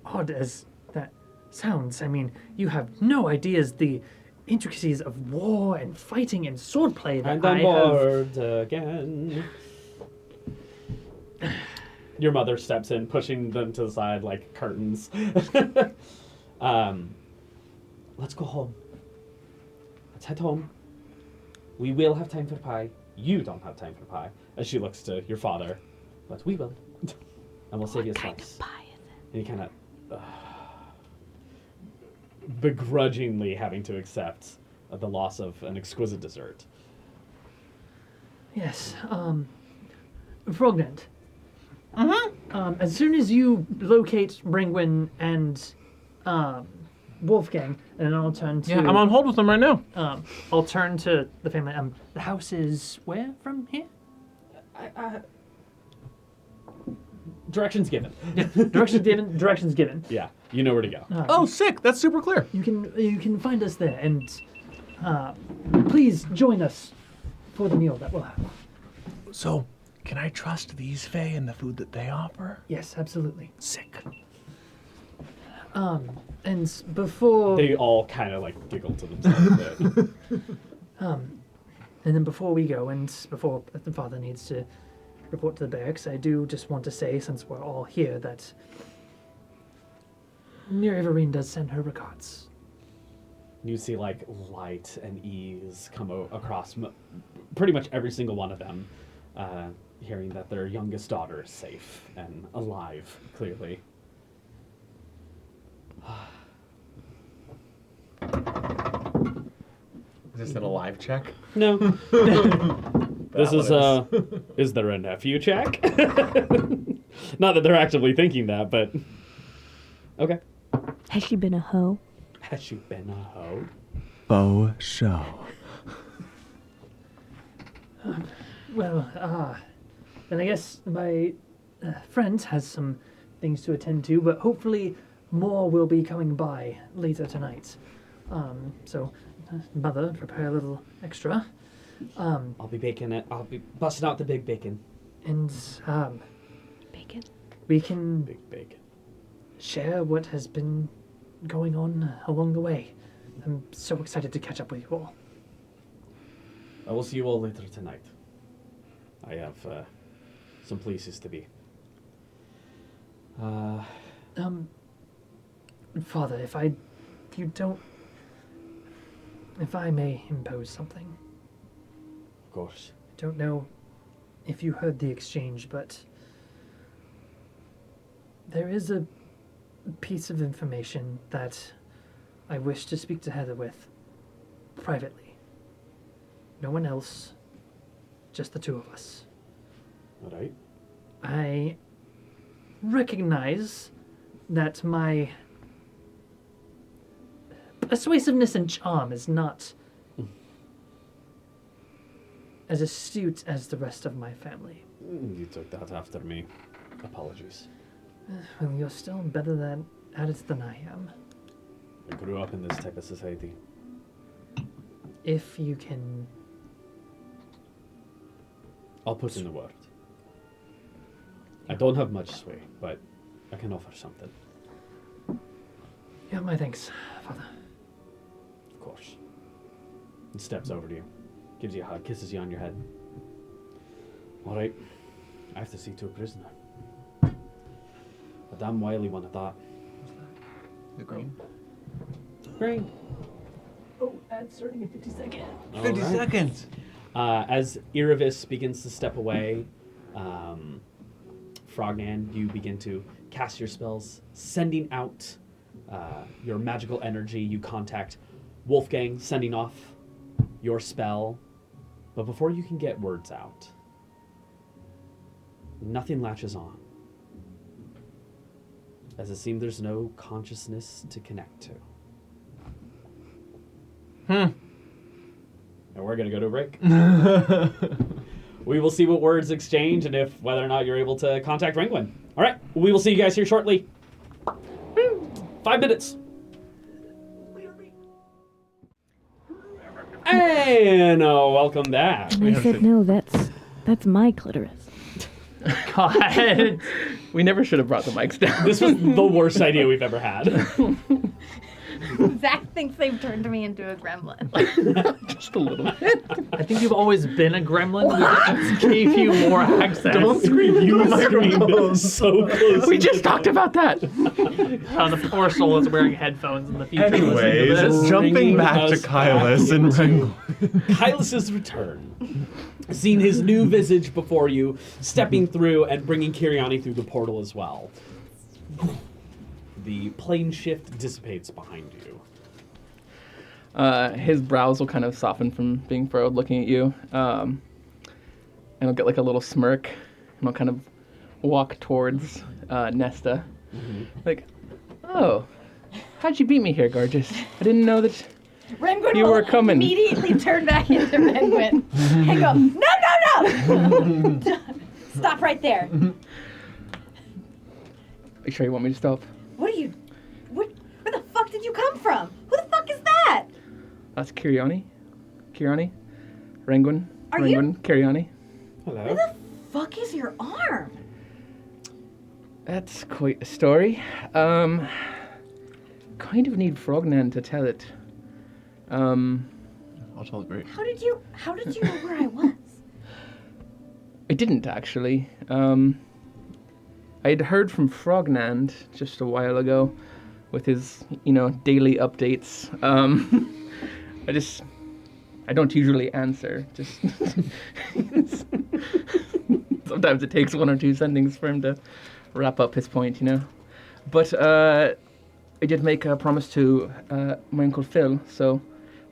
odd as that sounds, I mean, you have no ideas the intricacies of war and fighting and swordplay that And I I'm have. bored again. Your mother steps in, pushing them to the side like curtains. Let's go home. Let's head home. We will have time for pie. You don't have time for pie. As she looks to your father. But we will. And we'll save you a What kind slice. of pie is it? And he kind of begrudgingly having to accept the loss of an exquisite dessert. Yes, Frognant. As soon as you locate Ringwin and Wolfgang, and then I'll turn to. Yeah, I'm on hold with them right now. I'll turn to the family. The house is where from here? Directions given. Directions given. Directions given. Yeah, you know where to go. Oh, sick. That's super clear. You can find us there, and please join us for the meal that we'll have. So, can I trust these Fae and the food that they offer? Yes, absolutely. Sick. And before. They all kind of like giggle to themselves a bit. And then before we go, and before the father needs to report to the barracks, I do just want to say, since we're all here, that Miriverine does send her regards. You see like light and ease come across pretty much every single one of them, hearing that their youngest daughter is safe and alive, clearly. Is this an alive check? No. This is there a nephew check? Not that they're actively thinking that, but okay. Has she been a hoe? Has she been a hoe? Faux show. Well, then I guess my friend has some things to attend to, but hopefully more will be coming by later tonight. So, mother, prepare a little extra. I'll be baking it. I'll be busting out the big bacon. And Bacon? we can Big bacon. share what has been going on along the way. I'm so excited to catch up with you all. I will see you all later tonight. I have some places to be. Father, if I may impose something. Of course. I don't know if you heard the exchange, but there is a piece of information that I wish to speak to Heather with privately. No one else, just the two of us. All right. I recognize that my persuasiveness and charm is not as astute as the rest of my family. You took that after me. Apologies. Well, you're still better at it than I am. I grew up in this type of society. If you can... I'll put in the word. I don't have much sway, but I can offer something. You have my thanks, Father. Of course. And steps over to you, gives you a hug, kisses you on your head. All right, I have to see to a prisoner. A damn wily one at that. The green. Great. Oh, ad starting in 50 seconds. 50 seconds. As Iravis begins to step away, Frognan, you begin to cast your spells, sending out your magical energy. You contact Wolfgang, sending off your spell. But before you can get words out, nothing latches on. As it seems there's no consciousness to connect to. And we're going to go to a break. We will see what words exchange and if whether or not you're able to contact Ranglin. All right, we will see you guys here shortly. 5 minutes. And welcome back. And I said, no, that's my clitoris. God. We never should have brought the mics down. This was the worst idea we've ever had. Zach thinks they've turned me into a gremlin. Just a little bit. I think you've always been a gremlin. We just gave you more access. Don't scream You into the screamed microphone. so close. We just talked about that. The poor soul is wearing headphones in the future. listening to Anyways, this. jumping Bringing back to us Kylus back and into Wrangle. Kylus' return. Seeing his new visage before you, stepping through and bringing Kiriani through the portal as well. The plane shift dissipates behind you. His brows will kind of soften from being furrowed looking at you. And he'll get like a little smirk. And he'll kind of walk towards Nesta. Like, oh, how'd you beat me here, gorgeous? I didn't know that... Renguin You will were coming. immediately turn back into Renguin and go, no! Stop right there. Are you sure you want me to stop? Where the fuck did you come from? Who the fuck is that? That's Kiriani. Kiriani? Ranguin? Are you- Ranguin? Kiriani? Hello. Where the fuck is your arm? That's quite a story. Kind of need Frognan to tell it. I'll tell it great. How did you know where I was? I didn't actually. I'd heard from Frognand just a while ago with his, daily updates. I don't usually answer. Just sometimes it takes one or two sendings for him to wrap up his point, But I did make a promise to my Uncle Phil, so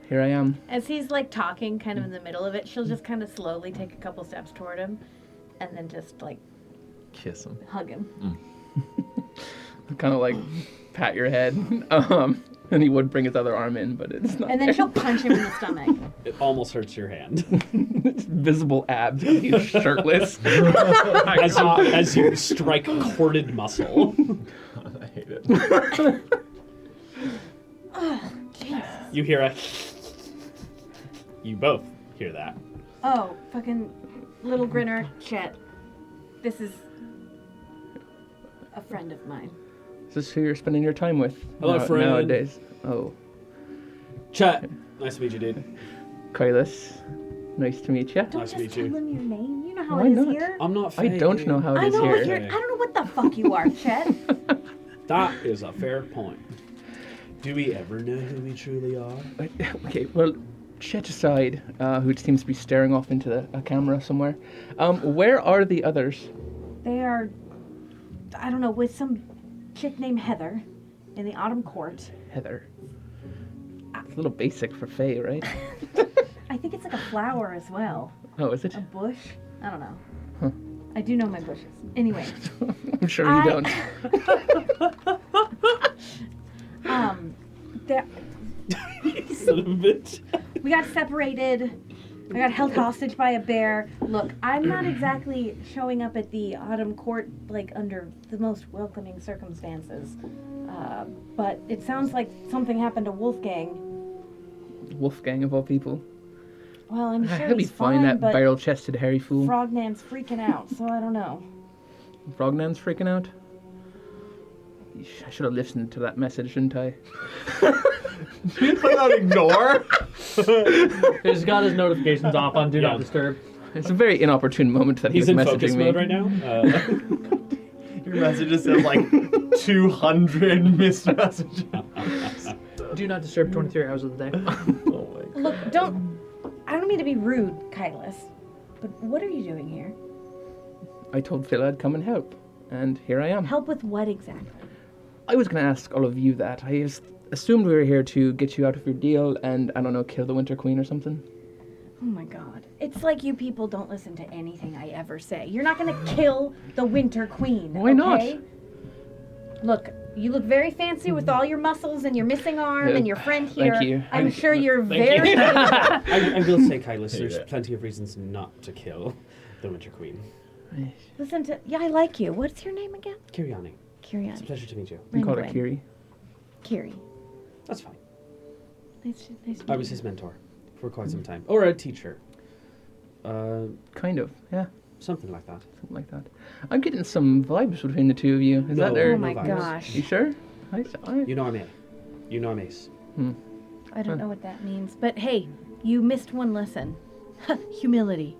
here I am. As he's like talking kind of in the middle of it, she'll just kind of slowly take a couple steps toward him and then just like Kiss him. hug him. Kind of like pat your head. And he would bring his other arm in, but it's not. And then there. she'll punch him in the stomach. It almost hurts your hand. It's visible abs. He's shirtless. as you strike corded muscle. I hate it. Oh, jeez. You hear a... You both hear that. Oh, fucking little grinner, Chet. This is a friend of mine. Is this who you're spending your time with Hello, friend. nowadays? Oh, Chet. Nice to meet you, dude. Kylus. Nice to meet you. Don't Nice to just meet tell you. him your name. You know how Why it is not? here. I'm not I don't know how it I is know what here. you're. I don't know what the fuck you are, Chet. That is a fair point. Do we ever know who we truly are? Okay, well, Chet aside, who seems to be staring off into a camera somewhere. Where are the others? They are, I don't know, with some chick named Heather in the Autumn Court. Heather. It's a little basic for Faye, right? I think it's like a flower as well. Oh, is it? A bush? I don't know. Huh. I do know my bushes. Anyway. I'm sure you don't. There, Son of a bitch. we got separated. I got held hostage by a bear. Look, I'm not exactly showing up at the Autumn Court like under the most welcoming circumstances. But it sounds like something happened to Wolfgang. Wolfgang of all people. Well, I'm sure He'll be he's fine, fine, that but barrel-chested hairy fool. Frognan's freaking out, so I don't know. Frognan's freaking out? I should have listened to that message, shouldn't I? Put on ignore. He's got his notifications off on Do Not Disturb. It's a very inopportune moment that He's he's in messaging focus me. mode right now. Your messages have like 200 missed messages. Do Not Disturb 23 hours of the day. Oh my god. Look, I don't mean to be rude, Kylus, but what are you doing here? I told Phil I'd come and help, and here I am. Help with what exactly? I was going to ask all of you that. I just assumed we were here to get you out of your deal and, I don't know, kill the Winter Queen or something. Oh my god. It's like you people don't listen to anything I ever say. You're not gonna kill the Winter Queen. Why not? Okay? Look, you look very fancy with all your muscles and your missing arm and your friend here. Thank you. I'm sure you're Thank very you. I will say, Kylus, there's Yeah. plenty of reasons not to kill the Winter Queen. Listen to I like you. What's your name again? Kiriani, it's a Kiriani. pleasure to meet you. We call her Ringwin. Kiri. Kiri. That's fine. Nice to meet I was you. his mentor for quite some time. Or a teacher. Kind of, yeah. Something like that. Something like that. I'm getting some vibes between the two of you. Is that No. there? Oh my vibes. gosh. You sure? You know I'm A. You know I'm Ace. I don't know what that means. But hey, you missed one lesson. Humility.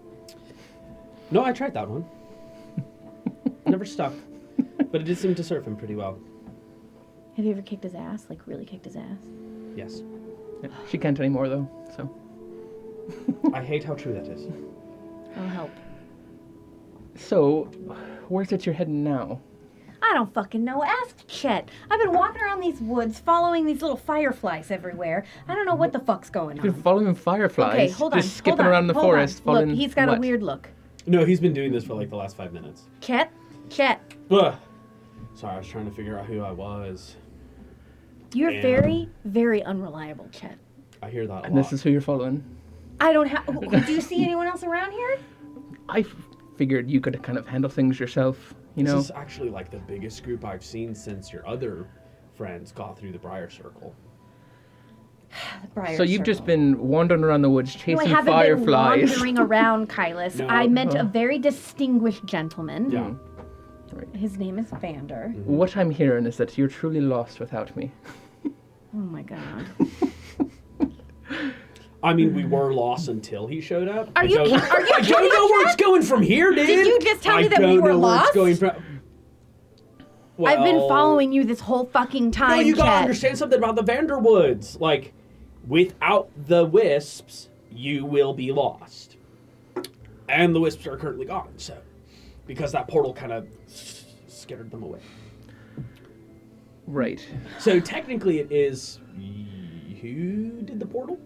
No, I tried that one. Never stuck. But it did seem to serve him pretty well. Have you ever kicked his ass? Like really kicked his ass? Yes. Yeah, she can't anymore, though, so. I hate how true that is. I'll help. So, where's it you're heading now? I don't fucking know. Ask Chet. I've been walking around these woods following these little fireflies everywhere. I don't know what the fuck's going You've been on. following fireflies. Okay, hold on. Just skipping hold on, around the hold on. forest, following. Look, he's got what? a weird look. No, he's been doing this for like the last 5 minutes. Chet? Ugh. Sorry, I was trying to figure out who I was. You're Damn. very, very unreliable, Chet. I hear that a And lot. this is who you're following. I don't have. Do you see anyone else around here? I figured you could kind of handle things yourself, you know? This is actually like the biggest group I've seen since your other friends got through the Briar Circle. The Briar So you've just Circle. been wandering around the woods No, chasing I haven't fireflies. been wandering around, Kylus. No. I meant a very distinguished gentleman. Yeah. His name is Vander. What I'm hearing is that you're truly lost without me. Oh my god. I mean, we were lost until he showed up. Are you I don't kidding know where me, it's going from here, dude. Did you just tell me that we I don't were know where lost? it's going from. I've been Well, following you this whole fucking time, No, you gotta Chet. understand something about the Vanderwoods. Like, without the wisps, you will be lost. And the wisps are currently gone, so. Because that portal kind of scared them away. Right. So technically it is. Who did the portal?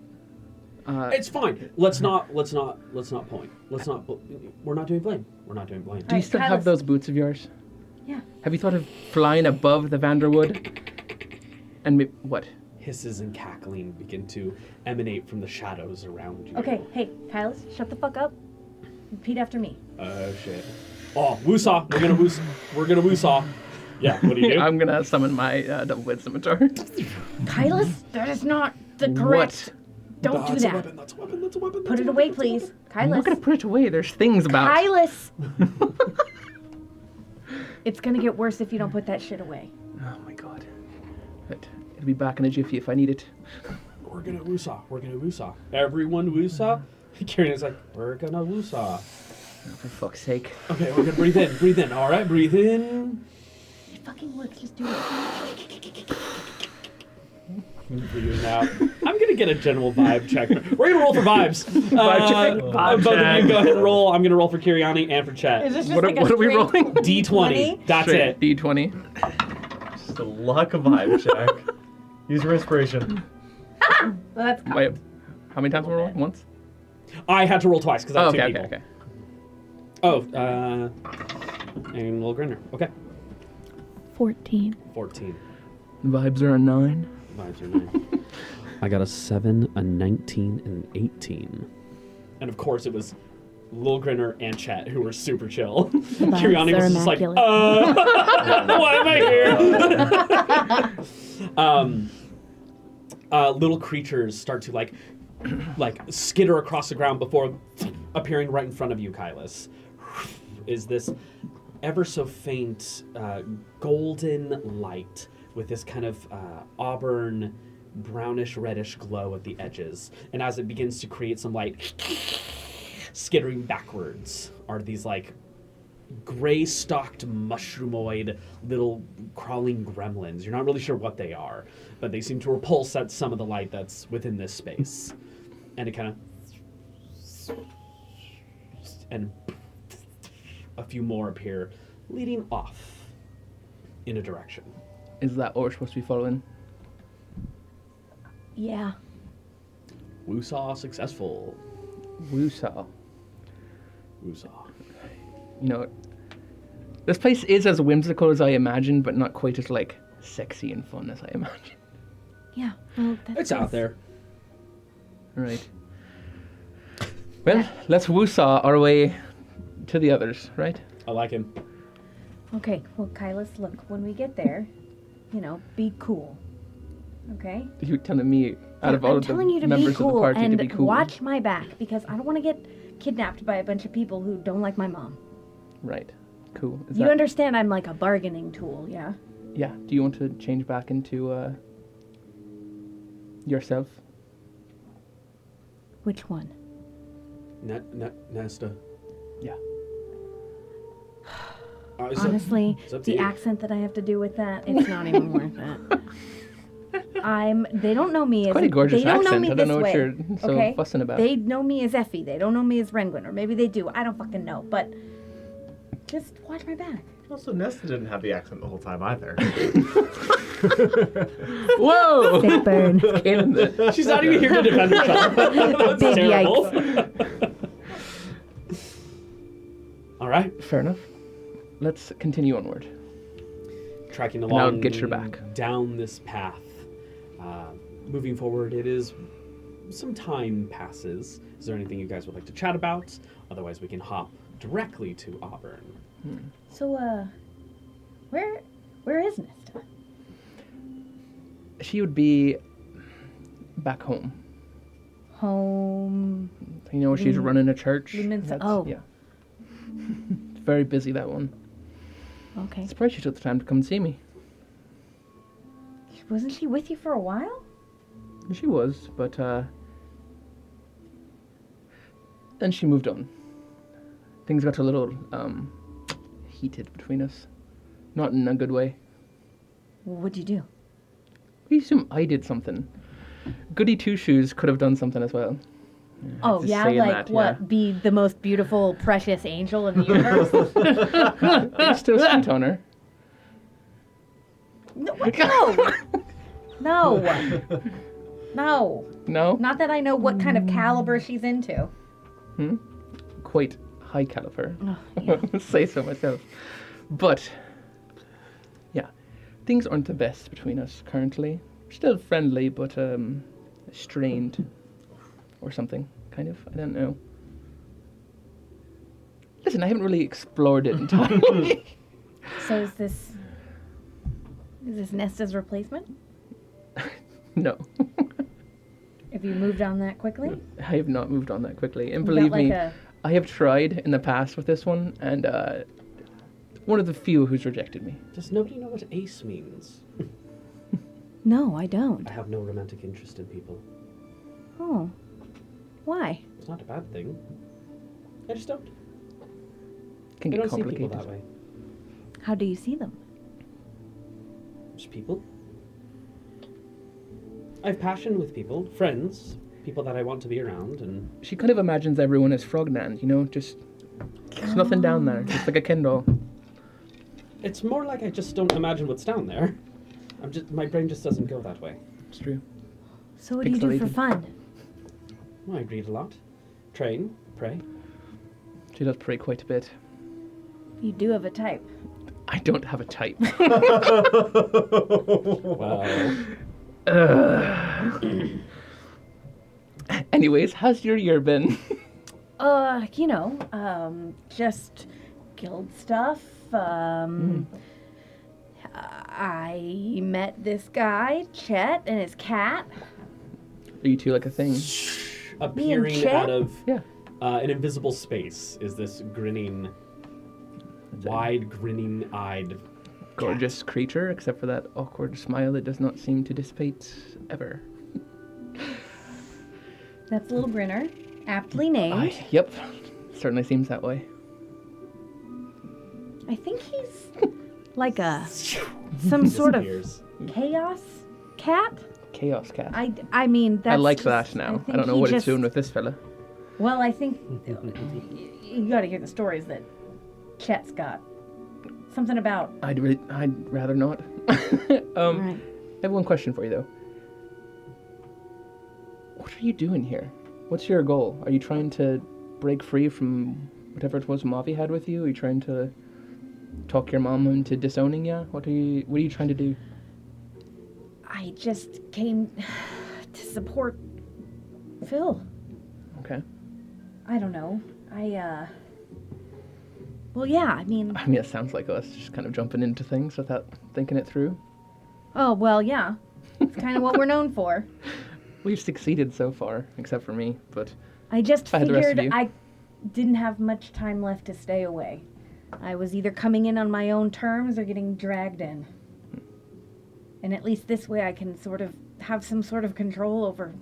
It's fine. Let's not point. We're not doing blame. We're not doing blame. Do you Right, still Kylus. have those boots of yours? Yeah. Have you thought of flying above the Vanderwood? And what? Hisses and cackling begin to emanate from the shadows around you. Okay, hey, Kylus, shut the fuck up. Repeat after me. Oh shit. Oh, Woosah. We're gonna Woosah. We're gonna Woosah. Yeah. What do you do? I'm gonna summon my double-bladed scimitar. Kylus, that is not the correct. Don't do That's a that. weapon. That's a weapon. That's a weapon. Put that's it a away, weapon, that's a please. weapon. I'm not gonna Kylus. put it away. There's things about. Kylus. It's gonna get worse if you don't put that shit away. Oh my god. But it'll be back in a jiffy if I need it. We're gonna Woosah. We're gonna Woosah. Everyone Woosah. Kieran's like, we're gonna Woosah. Oh, for fuck's sake. Okay, we're gonna breathe in. Breathe in. All right, breathe in. It fucking works. Just do it. Breathe out. I'm gonna get a general vibe check. We're gonna roll for vibes. Vibe both of check. you go ahead and roll. I'm gonna roll for Kiriani and for Chet. Is this just What, like what a are we straight rolling? D20. That's Straight it. D20. Just a luck of vibe check. Use your inspiration. Well, that's Wait, how many times am I rolling? Once? I had to roll twice because I Oh, have two okay, people. okay. Oh, and Little Grinner. Okay. 14. 14. Vibes are a 9. Vibes are 9. I got a 7, a 19, and an 18. And of course, it was Lil Grinner and Chet who were super chill. Kiriani was are just like, immaculate. why am I here? Little creatures start to like skitter across the ground before appearing right in front of you, Kylus. Is this ever so faint golden light with this kind of auburn brownish reddish glow at the edges, and as it begins to create some light skittering backwards are these like gray stalked mushroomoid little crawling gremlins. You're not really sure what they are, but they seem to repulse at some of the light that's within this space, and it kind of and a few more appear, leading off in a direction. Is that what we're supposed to be following? Yeah. Woosah successful. Woosah. Woosah. You know, this place is as whimsical as I imagined, but not quite as, like, sexy and fun as I imagined. Yeah. Well, that's It's out there. Right. Well, let's woosah our way to the others, right? I like him. Okay. Well, Kylas, look, when we get there, be cool. Okay? You're telling me out of all I'm of the telling you to be members of the cool party and to be cool. watch my back because I don't want to get kidnapped by a bunch of people who don't like my mom. Right. Cool. Is You that... understand I'm like a bargaining tool, yeah? Yeah. Do you want to change back into yourself? Which one? Nesta. Yeah. Honestly, it's up to the you. accent that I have to do with that, it's not even worth it. They don't know me as Quite a gorgeous they don't know accent. me I don't this know what way, you're so okay? fussing about. They know me as Effie. They don't know me as Renguin, or maybe they do. I don't fucking know. But just watch my back. Also, Nesta didn't have the accent the whole time either. Whoa! Sick burn. Killing it. She's not even here to defend herself. That's Big terrible. All right. Fair enough. Let's continue onward. Tracking I'll along get your back. down this path. Moving forward, it is some time passes. Is there anything you guys would like to chat about? Otherwise, we can hop directly to Auburn. So, where is Nesta? She would be back home. Home. You know, she's running a church. Lumensa- oh. Yeah. It's very busy, that one. Okay. Surprised she took the time to come and see me. Wasn't she with you for a while? She was, but then she moved on. Things got a little heated between us. Not in a good way. Well, what'd you do? We assume I did something. Goody Two Shoes could have done something as well. Oh, Just yeah? saying Like, that, what? yeah. Be the most beautiful, precious angel in the universe? Still sweet on her. No. No. No. No? Not that I know what kind of caliber she's into. Quite high caliber. Oh, yeah. Say so myself. But, yeah. Things aren't the best between us currently. Still friendly, but strained. Or something, kind of. I don't know. Listen, I haven't really explored it entirely. So is this Nesta's replacement? No. Have you moved on that quickly? I have not moved on that quickly. And You believe got like me, a- I have tried in the past with this one, and one of the few who's rejected me. Does nobody know what ace means? No, I don't. I have no romantic interest in people. Oh. Why? It's not a bad thing. I just don't. Can I get don't see people complicated. that way. How do you see them? Just people. I have passion with people, friends, people that I want to be around, and She kind of imagines everyone as Frogland, you know, just there's nothing down there, just like a Ken doll. it's more like I just don't imagine what's down there. My brain just doesn't go that way. It's true. So what do you do for Pixelated. fun? Well, I read a lot, train, pray. She does pray quite a bit. You do have a type. I don't have a type. Well, Anyways, how's your year been? Just guild stuff. I met this guy, Chet, and his cat. Are you two like a thing? appearing Chet? out of Yeah. an invisible space is this grinning, wide, grinning-eyed. Gorgeous creature, except for that awkward smile that does not seem to dissipate ever. That's a little grinner. Aptly named. Yep. Certainly seems that way. I think he's like some sort of Disappears. chaos cat. Chaos cat. I mean, that's I like just- that now. I think don't know he what just, it's doing with this fella. Well, I think you got to hear the stories that Chet's got. Something about. I'd rather not. Right. I have one question for you though. What are you doing here? What's your goal? Are you trying to break free from whatever it was Mavi had with you? Are you trying to talk your mom into disowning you? What are you trying to do? I just came to support Phil. Okay. I don't know. Well, yeah, I mean, it sounds like us just kind of jumping into things without thinking it through. oh, well, yeah. It's kind of what we're known for. We've succeeded so far, except for me, but I just I had the rest of figured you. I didn't have much time left to stay away. I was either coming in on my own terms or getting dragged in. And at least this way I can sort of have some sort of control over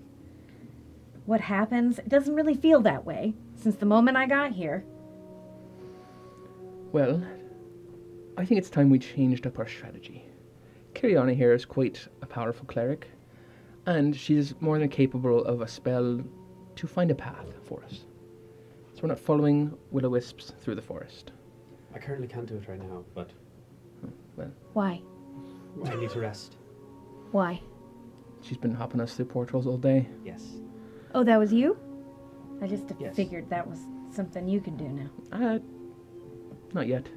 what happens. It doesn't really feel that way since the moment I got here. well, I think it's time we changed up our strategy. Kiriana here is quite a powerful cleric, and she's more than capable of a spell to find a path for us. So we're not following will-o-wisps through the forest. I currently can't do it right now, but Why? I need to rest. Why? She's been hopping us through portals all day. Yes. Oh, that was you? I just Yes. figured that was something you can do now. Not yet.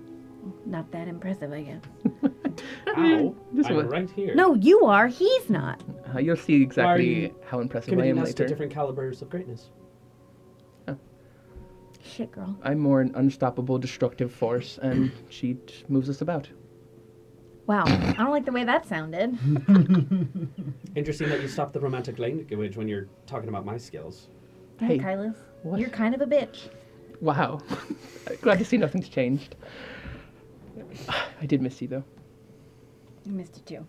Not that impressive, I guess. Ow! This I'm one. right here. No, you are. He's not. You'll see exactly you how impressive I am Committing us to later. different calibers of greatness. Shit, girl. I'm more an unstoppable, destructive force, and she moves us about. Wow. I don't like the way that sounded. Interesting that you stopped the romantic language when you're talking about my skills. Hey, Kylis, what? you're kind of a bitch. Wow. Glad to see nothing's changed. I did miss you, though. I missed it too.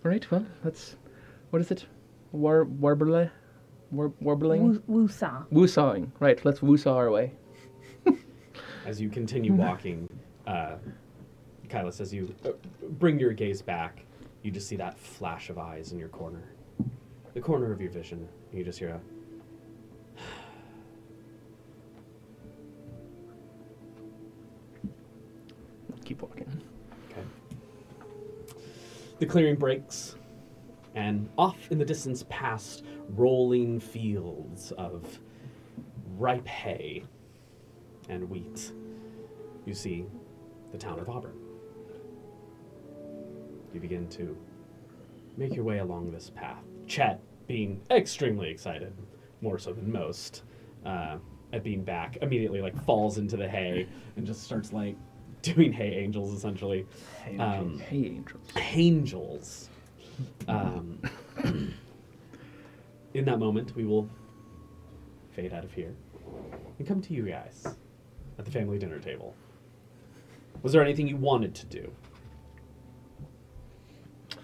All right, well, let's... What is it? Warbling? Woosah. Woosawing. Right, let's woosah our way. As you continue walking, Kylis, as you bring your gaze back, you just see that flash of eyes in your corner. The corner of your vision. You just hear a... Keep walking. Okay. The clearing breaks, and off in the distance past rolling fields of ripe hay and wheat, you see the town of Auburn. You begin to make your way along this path. Chet, being extremely excited, more so than most, at being back, immediately falls into the hay and just starts doing hay angels essentially. Hey, angels. Angels. In that moment, we will fade out of here and come to you guys at the family dinner table. Was there anything you wanted to do?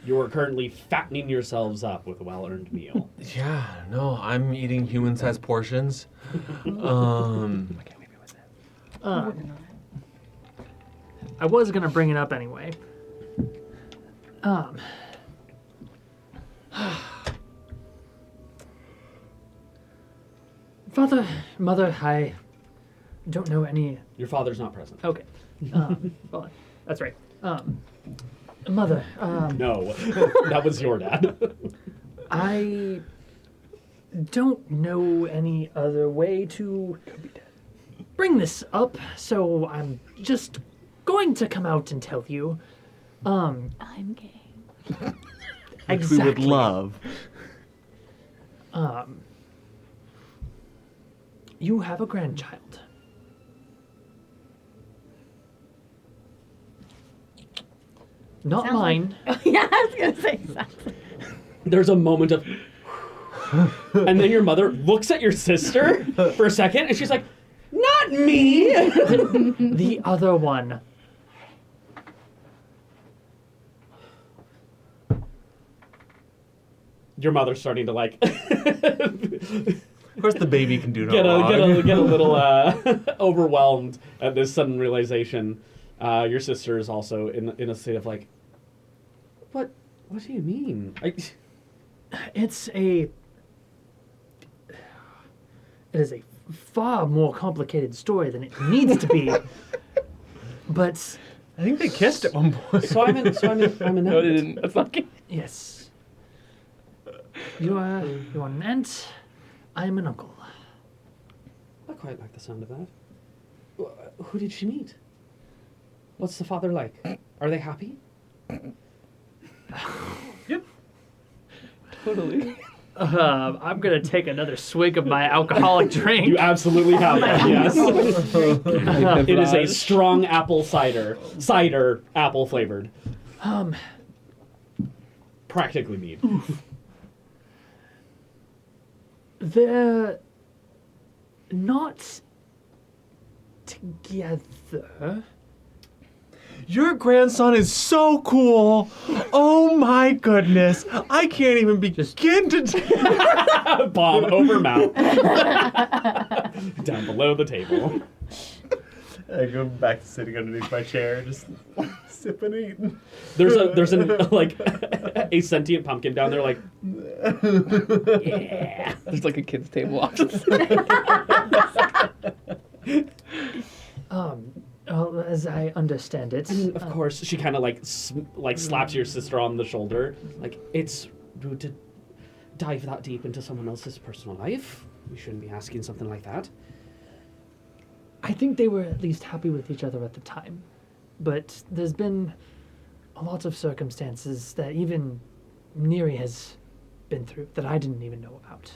You are currently fattening yourselves up with a well-earned meal. Yeah, no, I'm eating human-sized portions. I was gonna bring it up anyway. Father, mother, I don't know any. Your father's not present. Okay. Well, that's right. Mother, No, that was your dad. I don't know any other way to bring this up, so I'm just going to come out and tell you. I'm gay. Which we would love. You have a grandchild. Not Sounds mine. Yeah, I was gonna say something. There's a moment of... And then your mother looks at your sister for a second, and she's like, not me! The other one. Your mother's starting to Of course, the baby can do no get wrong. a little overwhelmed at this sudden realization. Your sister is also in a state of what do you mean? It is a far more complicated story than it needs to be. But I think they kissed at one point. So I'm an No, they aunt. didn't. That's not good. yes, you are an aunt. I am an uncle. I quite like the sound of that. Who did she meet? What's the father like? Are they happy? Totally. I'm gonna take another swig of my alcoholic drink. You absolutely have that, yes. It is a strong apple cider. Cider, apple flavored. Practically mead. They're not together. Your grandson is so cool. Oh my goodness. I can't even begin to. Palm over mouth. Down below the table. I go back to sitting underneath my chair, just sipping, eating. There's like a sentient pumpkin down there, like, yeah. There's like a kid's table off. Well, as I understand it, And of course, she kind of like slaps your sister on the shoulder, like, it's rude to dive that deep into someone else's personal life. You shouldn't be asking something like that. I think they were at least happy with each other at the time. But there's been a lot of circumstances that even Neri has been through that I didn't even know about.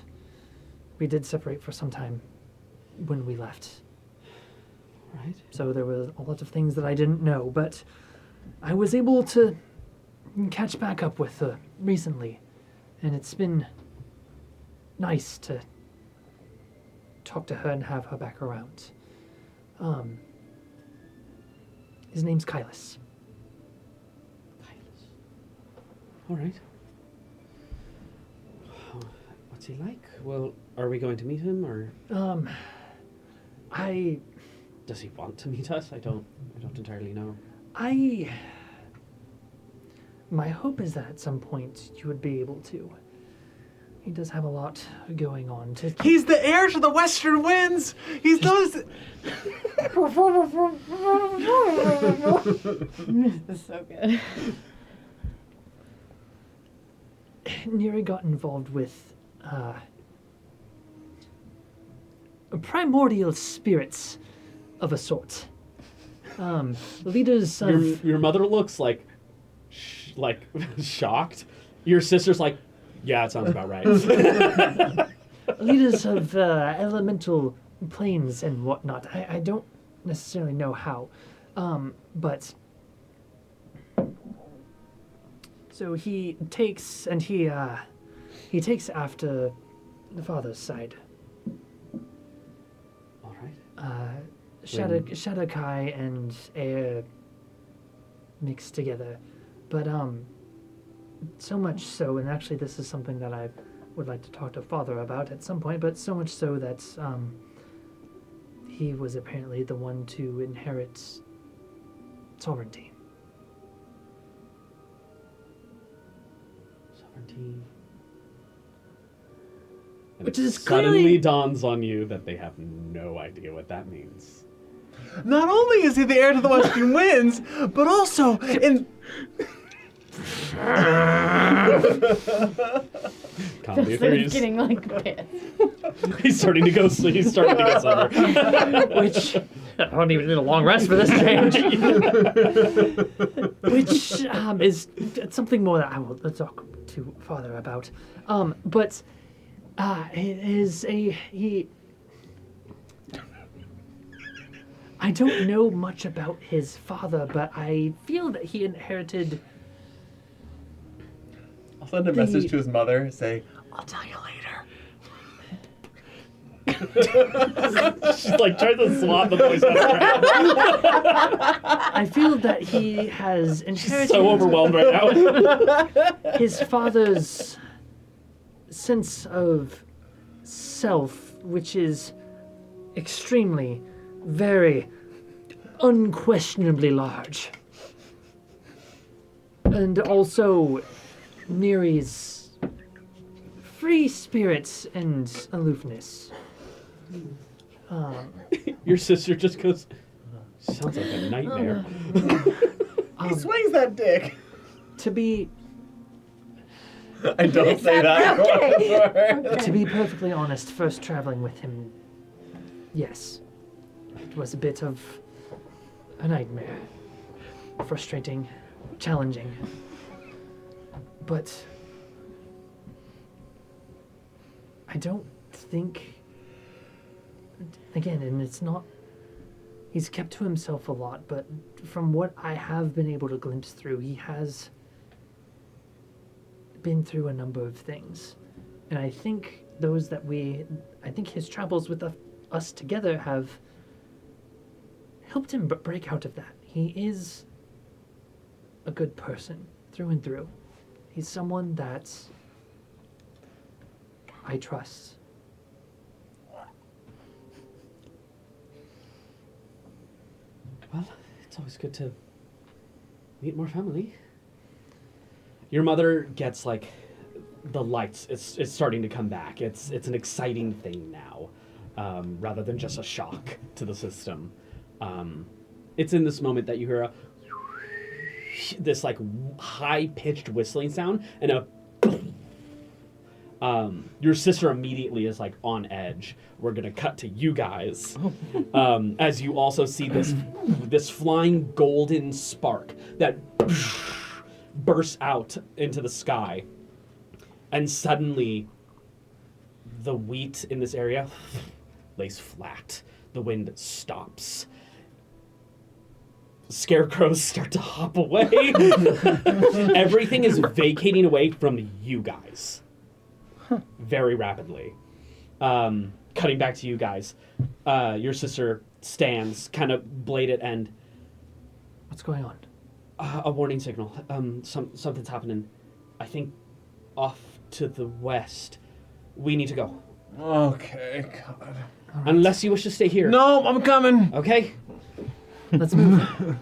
We did separate for some time when we left. Right. So there were a lot of things that I didn't know, but I was able to catch back up with her recently. And it's been nice to talk to her and have her back around. His name's Kylus. All right. What's he like? Well, are we going to meet him, or does he want to meet us? I don't entirely know. My hope is that at some point you would be able to. He does have a lot going on. He's the heir to the Western Winds. He's those. This is so good. Neri got involved with primordial spirits of a sort. Leaders of Your mother looks like shocked. Your sister's like, yeah, it sounds about right. leaders of elemental planes and whatnot. I don't necessarily know how, but so he takes after the father's side. All right. Shadakai and air mixed together, but so much so, and actually this is something that I would like to talk to Father about at some point, but so much so that he was apparently the one to inherit sovereignty. Sovereignty. And Which it is suddenly clearly- dawns on you that they have no idea what that means. Not only is he the heir to the Western Winds, but also in. Comedy of So threes. he's getting like pissed. He's starting to go. He's starting to get sober. Which I don't even need a long rest for this change. Which is something more that I will talk to Father about. But he. I don't know much about his father, but I feel that he inherited. I'll send a message to his mother. Say, I'll tell you later. She's like trying to swat the voice out of her. I feel that he has inherited. So overwhelmed right now. His father's sense of self, which is extremely, very unquestionably large. And also Neri's free spirits and aloofness. Your sister just goes, sounds like a nightmare. He swings that dick. To be I don't say that. To be perfectly honest, first traveling with him, yes, it was a bit of a nightmare. Frustrating, challenging. But I don't think, again, and it's not, he's kept to himself a lot, but from what I have been able to glimpse through, he has been through a number of things. And I think I think his travels with us together have helped him break out of that. He is a good person through and through. He's someone that I trust. Well, it's always good to meet more family. Your mother gets like the lights. It's starting to come back. It's an exciting thing now, rather than just a shock to the system. It's in this moment that you hear this like high-pitched whistling sound and your sister immediately is like on edge. We're gonna cut to you guys as you also see this flying golden spark that bursts out into the sky, and suddenly the wheat in this area lays flat. The wind stops. Scarecrows start to hop away. Everything is vacating away from you guys very rapidly. Cutting back to you guys. Your sister stands, kind of blade at end. What's going on? A warning signal. Something's happening. I think off to the west. We need to go. Okay, God. Right. Unless you wish to stay here. No, I'm coming. Okay? Let's move.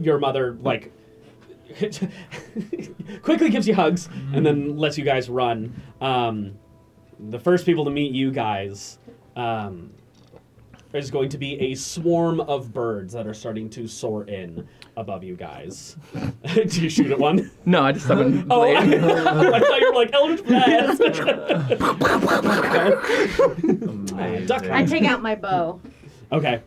Your mother, like, quickly gives you hugs and then lets you guys run. The first people to meet you guys is going to be a swarm of birds that are starting to soar in above you guys. Do you shoot at one? No, I just summon Oh, Blade. I thought you were like, Eldritch Blast. Duck. I take out my bow. Okay.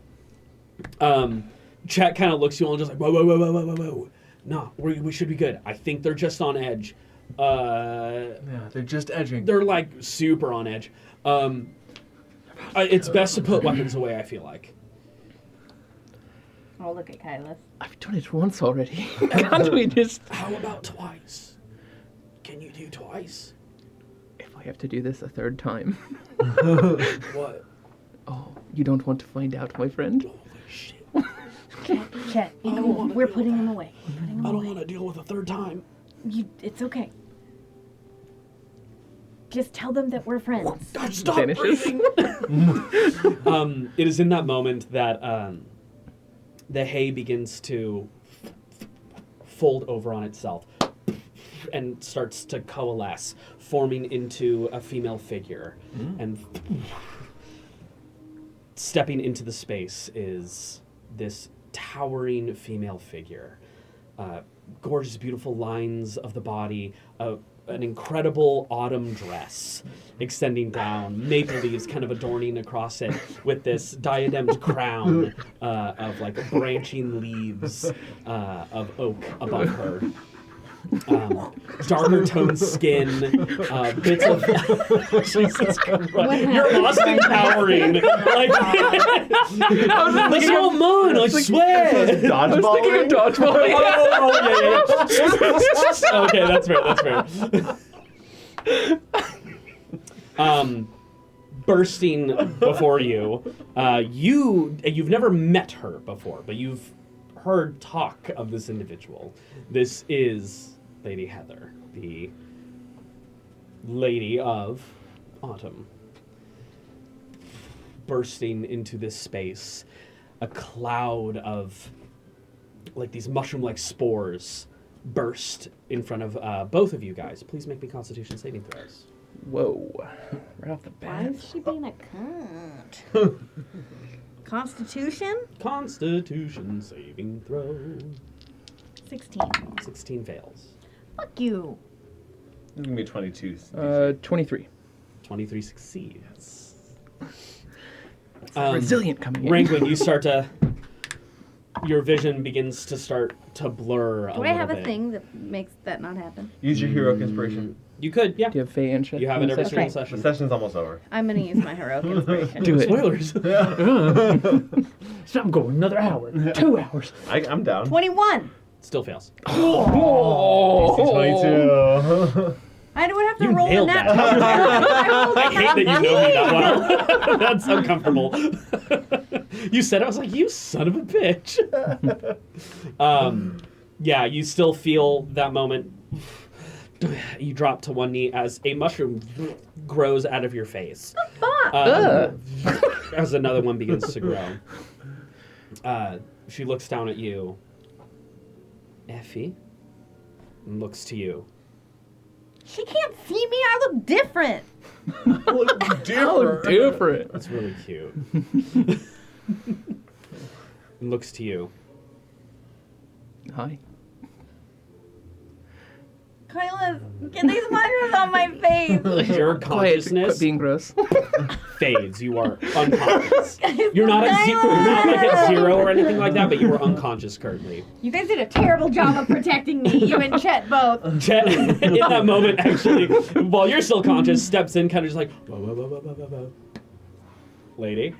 Chet kind of looks at you all and just like, whoa. No, we should be good. I think they're just on edge. Yeah, they're just edging. They're like super on edge. It's best to put weapons away, I feel like. I'll look at Kylus. I've done it once already. Can't we just... How about twice? Can you do twice? If I have to do this a third time. What? Oh, you don't want to find out, my friend? Holy shit. Chet, be cool. We're putting him away. I don't want to deal with a third time. It's okay. Just tell them that we're friends. Stop Vanishes. breathing. It is in that moment that the hay begins to fold over on itself and starts to coalesce, forming into a female figure. And stepping into the space is this towering female figure. Gorgeous, beautiful lines of the body, an incredible autumn dress extending down, maple leaves kind of adorning across it with this diademed crown of like branching leaves of oak above her. Darker toned skin, bits of Jesus Christ. You're Austin powering. Like, that's all mine, I swear. Dodgeball. Thinking of dodgeball. Yeah. Okay, that's fair. Bursting before you, you've never met her before, but you've heard talk of this individual. This is Lady Heather, the Lady of Autumn. Bursting into this space, a cloud of like these mushroom-like spores burst in front of both of you guys. Please make me Constitution saving throws. Whoa. Right off the Why bat. is she being a cunt? Constitution? Constitution saving throw. 16. 16 fails. Fuck you. It's gonna be 22. 23. 23 succeeds. Resilient coming in. Ranklin, you start to... Your vision begins to start to blur a Do little I have a bit. thing that makes that not happen? Use your heroic inspiration. You could, yeah. Do you have Fey and shit? You have it every single Okay. The session. session's almost over. I'm gonna use my heroic inspiration. Do it. Spoilers. So I'm going another hour, 2 hours. I'm down. 21. Still fails. Oh. 22. I would have to You roll nailed a nat that. 20. I hate that you know me that well. That's uncomfortable. You said it, I was like, you son of a bitch. Yeah, you still feel that moment. You drop to one knee as a mushroom grows out of your face. As another one begins to grow. She looks down at you. Effie. And looks to you. She can't see me. I look different. Oh, different. That's really cute. And looks to you. Hi. Kyla, get these mushrooms on my face. Your Quiet, consciousness quit being gross. fades. You are unconscious. You're not at you're not like at 0 or anything like that, but you are unconscious currently. You guys did a terrible job of protecting me. You and Chet both. Chet, in that moment, actually, while you're still conscious, steps in, kind of just like, whoa, whoa, whoa, whoa, whoa, whoa, whoa. Lady,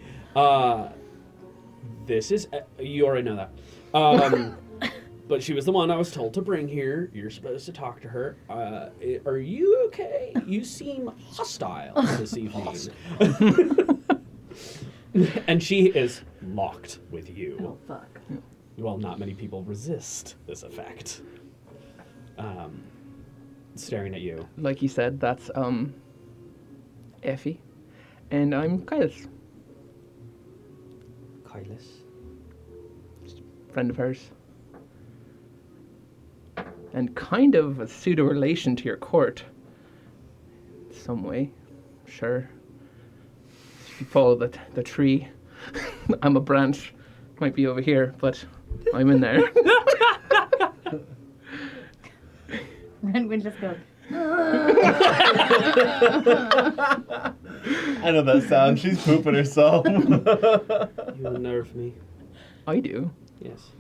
this is you already know that. But she was the one I was told to bring here. You're supposed to talk to her. Are you okay? You seem hostile this evening. And she is locked with you. Oh, fuck. Well, not many people resist this effect. Staring at you. Like you said, that's Effie. And I'm Kailis. Kailis. Friend of hers. And kind of a pseudo-relation to your court. Some way. Sure. If you follow the tree. I'm a branch. Might be over here, but I'm in there. Renwin just goes. I know that sound. She's pooping herself. You unnerve me. I do. Yes.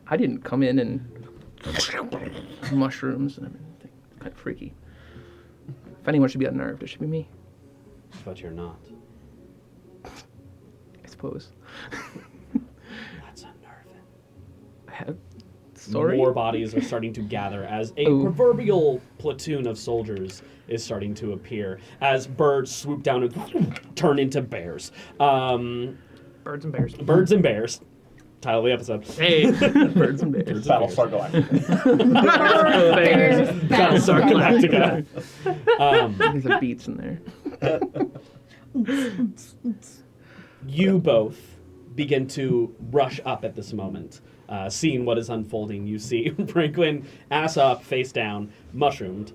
I didn't come in and mushrooms and everything. Kind of freaky. If anyone should be unnerved, it should be me, But you're not. I suppose. That's unnerving. Sorry? More bodies are starting to gather as a Oh. proverbial platoon of soldiers is starting to appear as birds swoop down and turn into bears. Birds and bears. Birds and bears. Title of the episode. Hey. Birds and bears. Birds and bears. Battlestar Galactica. Bears. Battlestar Galactica. There's a beats in there. You both begin to rush up at this moment. Seeing what is unfolding, you see Franklin ass up, face down, mushroomed.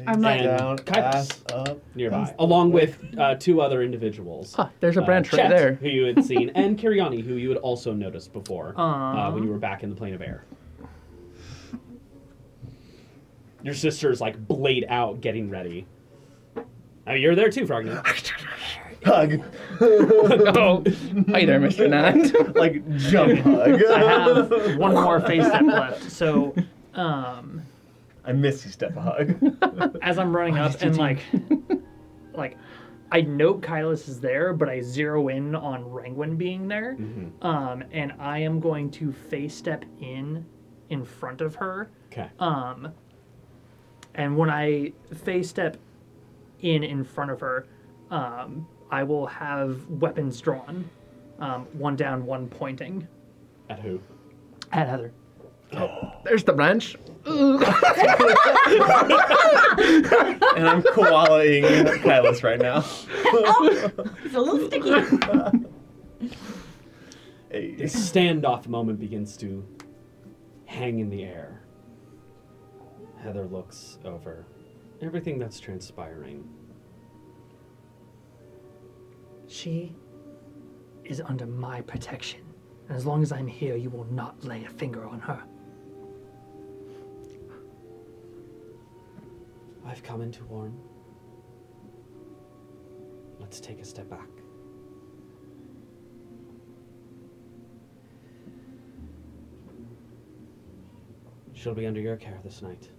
I'm like, Down, Kailis ass up. nearby, along with 2 other individuals. Huh, there's a branch right Chet, there. who you had seen, and Kiriani, who you had also noticed before Aw. when you were back in the plane of air. Your sister's like blade out, getting ready. You're there too, Froggy. Hug. Oh, hi there, Mr. Nat. Like, jump hug. I have one more face step left. So, I miss you, step a hug. as I'm running up and like I know Kailis is there, but I zero in on Rangwin being there. And I am going to face step in front of her. Okay. And when I face step in front of her, I will have weapons drawn, one down, one pointing At who? at Heather. There's the branch. And I'm koalaing Kailis right now. it's a little sticky. Hey. This standoff moment begins to hang in the air. Heather looks over. everything that's transpiring. She is under my protection. And as long as I'm here, you will not lay a finger on her. I've come in to warn. Let's take a step back. She'll be under your care this night.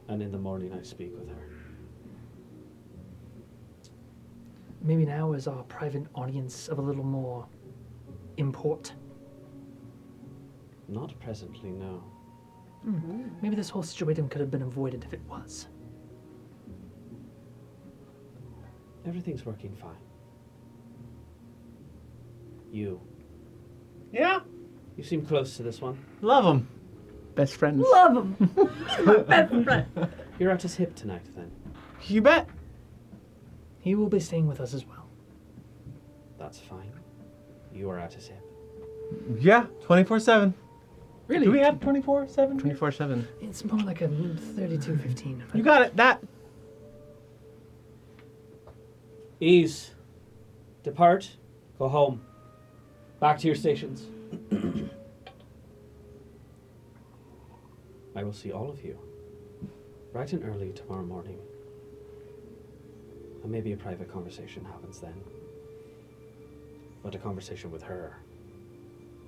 And in the morning I speak with her. Maybe now is our private audience of a little more import. Not presently, no. Maybe this whole situation could have been avoided if it was. Everything's working fine. You seem close to this one. Love him. Best friends. Love him. My best friend. You're at his hip tonight, then. You bet. He will be staying with us as well. That's fine. You are at his hip. Yeah, 24/7. Really? Do we have 24/7? 24/7. It's more like a 32-15. You got it. That. Ease. Depart. Go home. Back to your stations. I will see all of you bright and early tomorrow morning. And maybe a private conversation happens then. But a conversation with her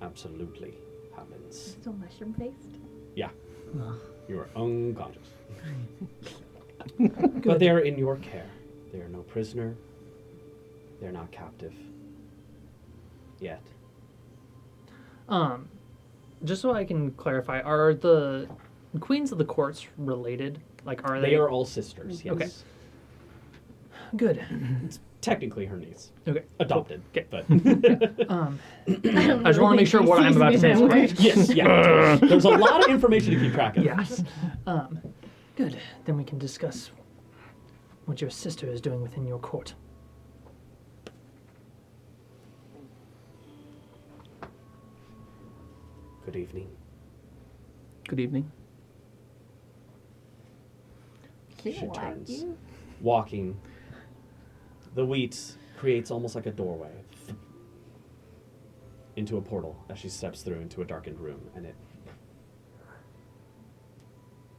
absolutely happens. So mushroom faced. Yeah. You are unconscious. But they are in your care. They are no prisoner. They're not captive. Yet. Just so I can clarify, are the queens of the courts related? Like, are They are all sisters, yes. Okay. Good. It's technically her niece. Okay. Adopted. Okay. But I just want to make sure what I'm about to say is correct. yes, yeah. There's a lot of information to keep track of. Yes. Good. Then we can discuss what your sister is doing within your court. Good evening. Good evening. She turns. Walking. The wheat creates almost like a doorway into a portal as she steps through into a darkened room, and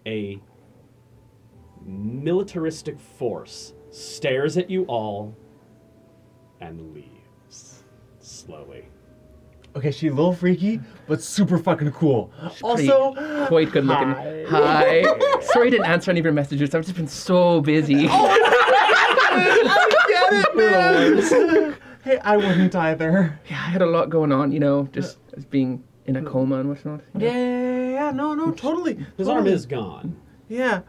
a militaristic force stares at you all and leaves slowly. Okay, she's a little freaky, but super fucking cool. Pretty- Also, quite good looking. Hi. Sorry I didn't answer any of your messages. I've just been so busy. I get it, man. Hey, I wouldn't either. Yeah, I had a lot going on, just as being in a coma and whatnot. Yeah, no, totally. His arm is gone. Yeah.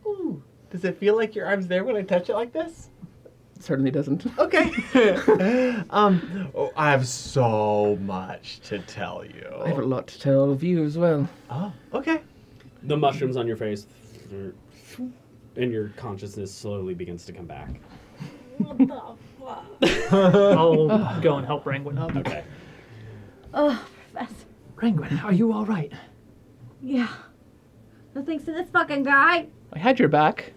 Ooh. Does it feel like your arm's there when I touch it like this? It certainly doesn't. Okay. I have so much to tell you. I have a lot to tell all of you as well. Oh, okay. The mushrooms on your face, and your consciousness slowly begins to come back. What the fuck? I'll go and help Ranguin up. Okay. Oh, Professor. Ranguin, are you all right? Yeah. No thanks to this fucking guy. I had your back.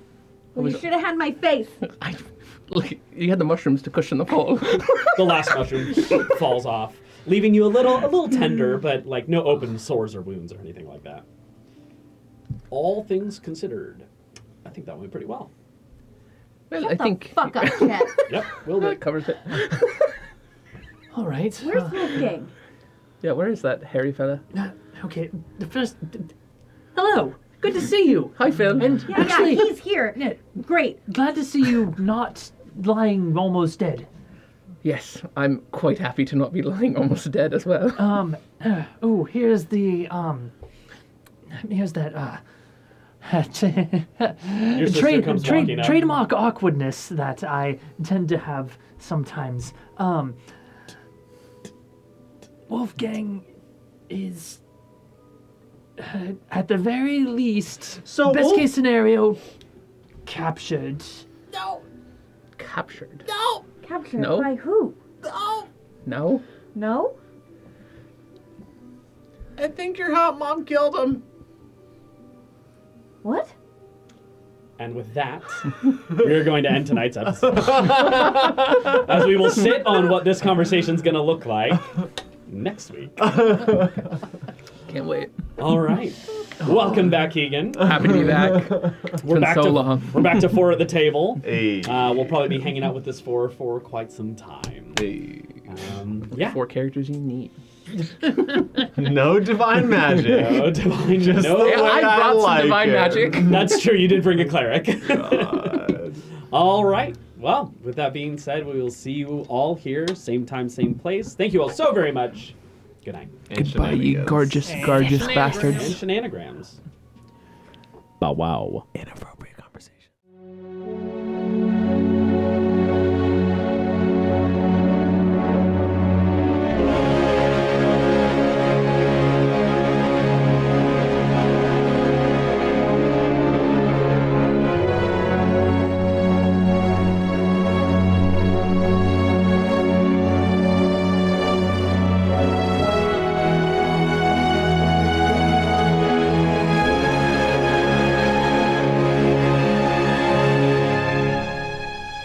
Well, you should have had my face. Look, you had the mushrooms to cushion the fall. The last mushroom falls off, leaving you a little tender, but like no open sores or wounds or anything like that. All things considered, I think that went pretty well. Well, Shut I the think fuck up, Chet. Yep, will do. that covers it. All right. Where's Wolfgang? Yeah, where is that hairy fella? Okay. The first. Hello. Good to see you. Hi, Phil. And Yeah, actually, he's here. yeah, Great. glad to see you not lying almost dead. Yes, I'm quite happy to not be lying almost dead as well. Here's the here's that Your sister comes walking up. trademark awkwardness that I tend to have sometimes. Wolfgang is at the very least, So best Wolf- case scenario, captured. Captured. Captured No. by who? No? No? I think your hot mom killed him. What? And with that, we're going to end tonight's episode. As we will sit on what this conversation's going to look like next week. Can't wait. All right. Welcome back, Keegan. Happy to be back. We're back so to long. We're back to 4 at the table. Hey. We'll probably be hanging out with this 4 for quite some time. Hey. Yeah. 4 characters you need. No divine magic. No divine. Just no. the way I brought some like divine it. magic. That's true. You did bring a cleric. God. All right. Well, with that being said, we will see you all here, same time, same place. Thank you all so very much. Good night. And Goodbye, you shenanigans. gorgeous And bastards. shenanigans. Bow wow. Inappropriate.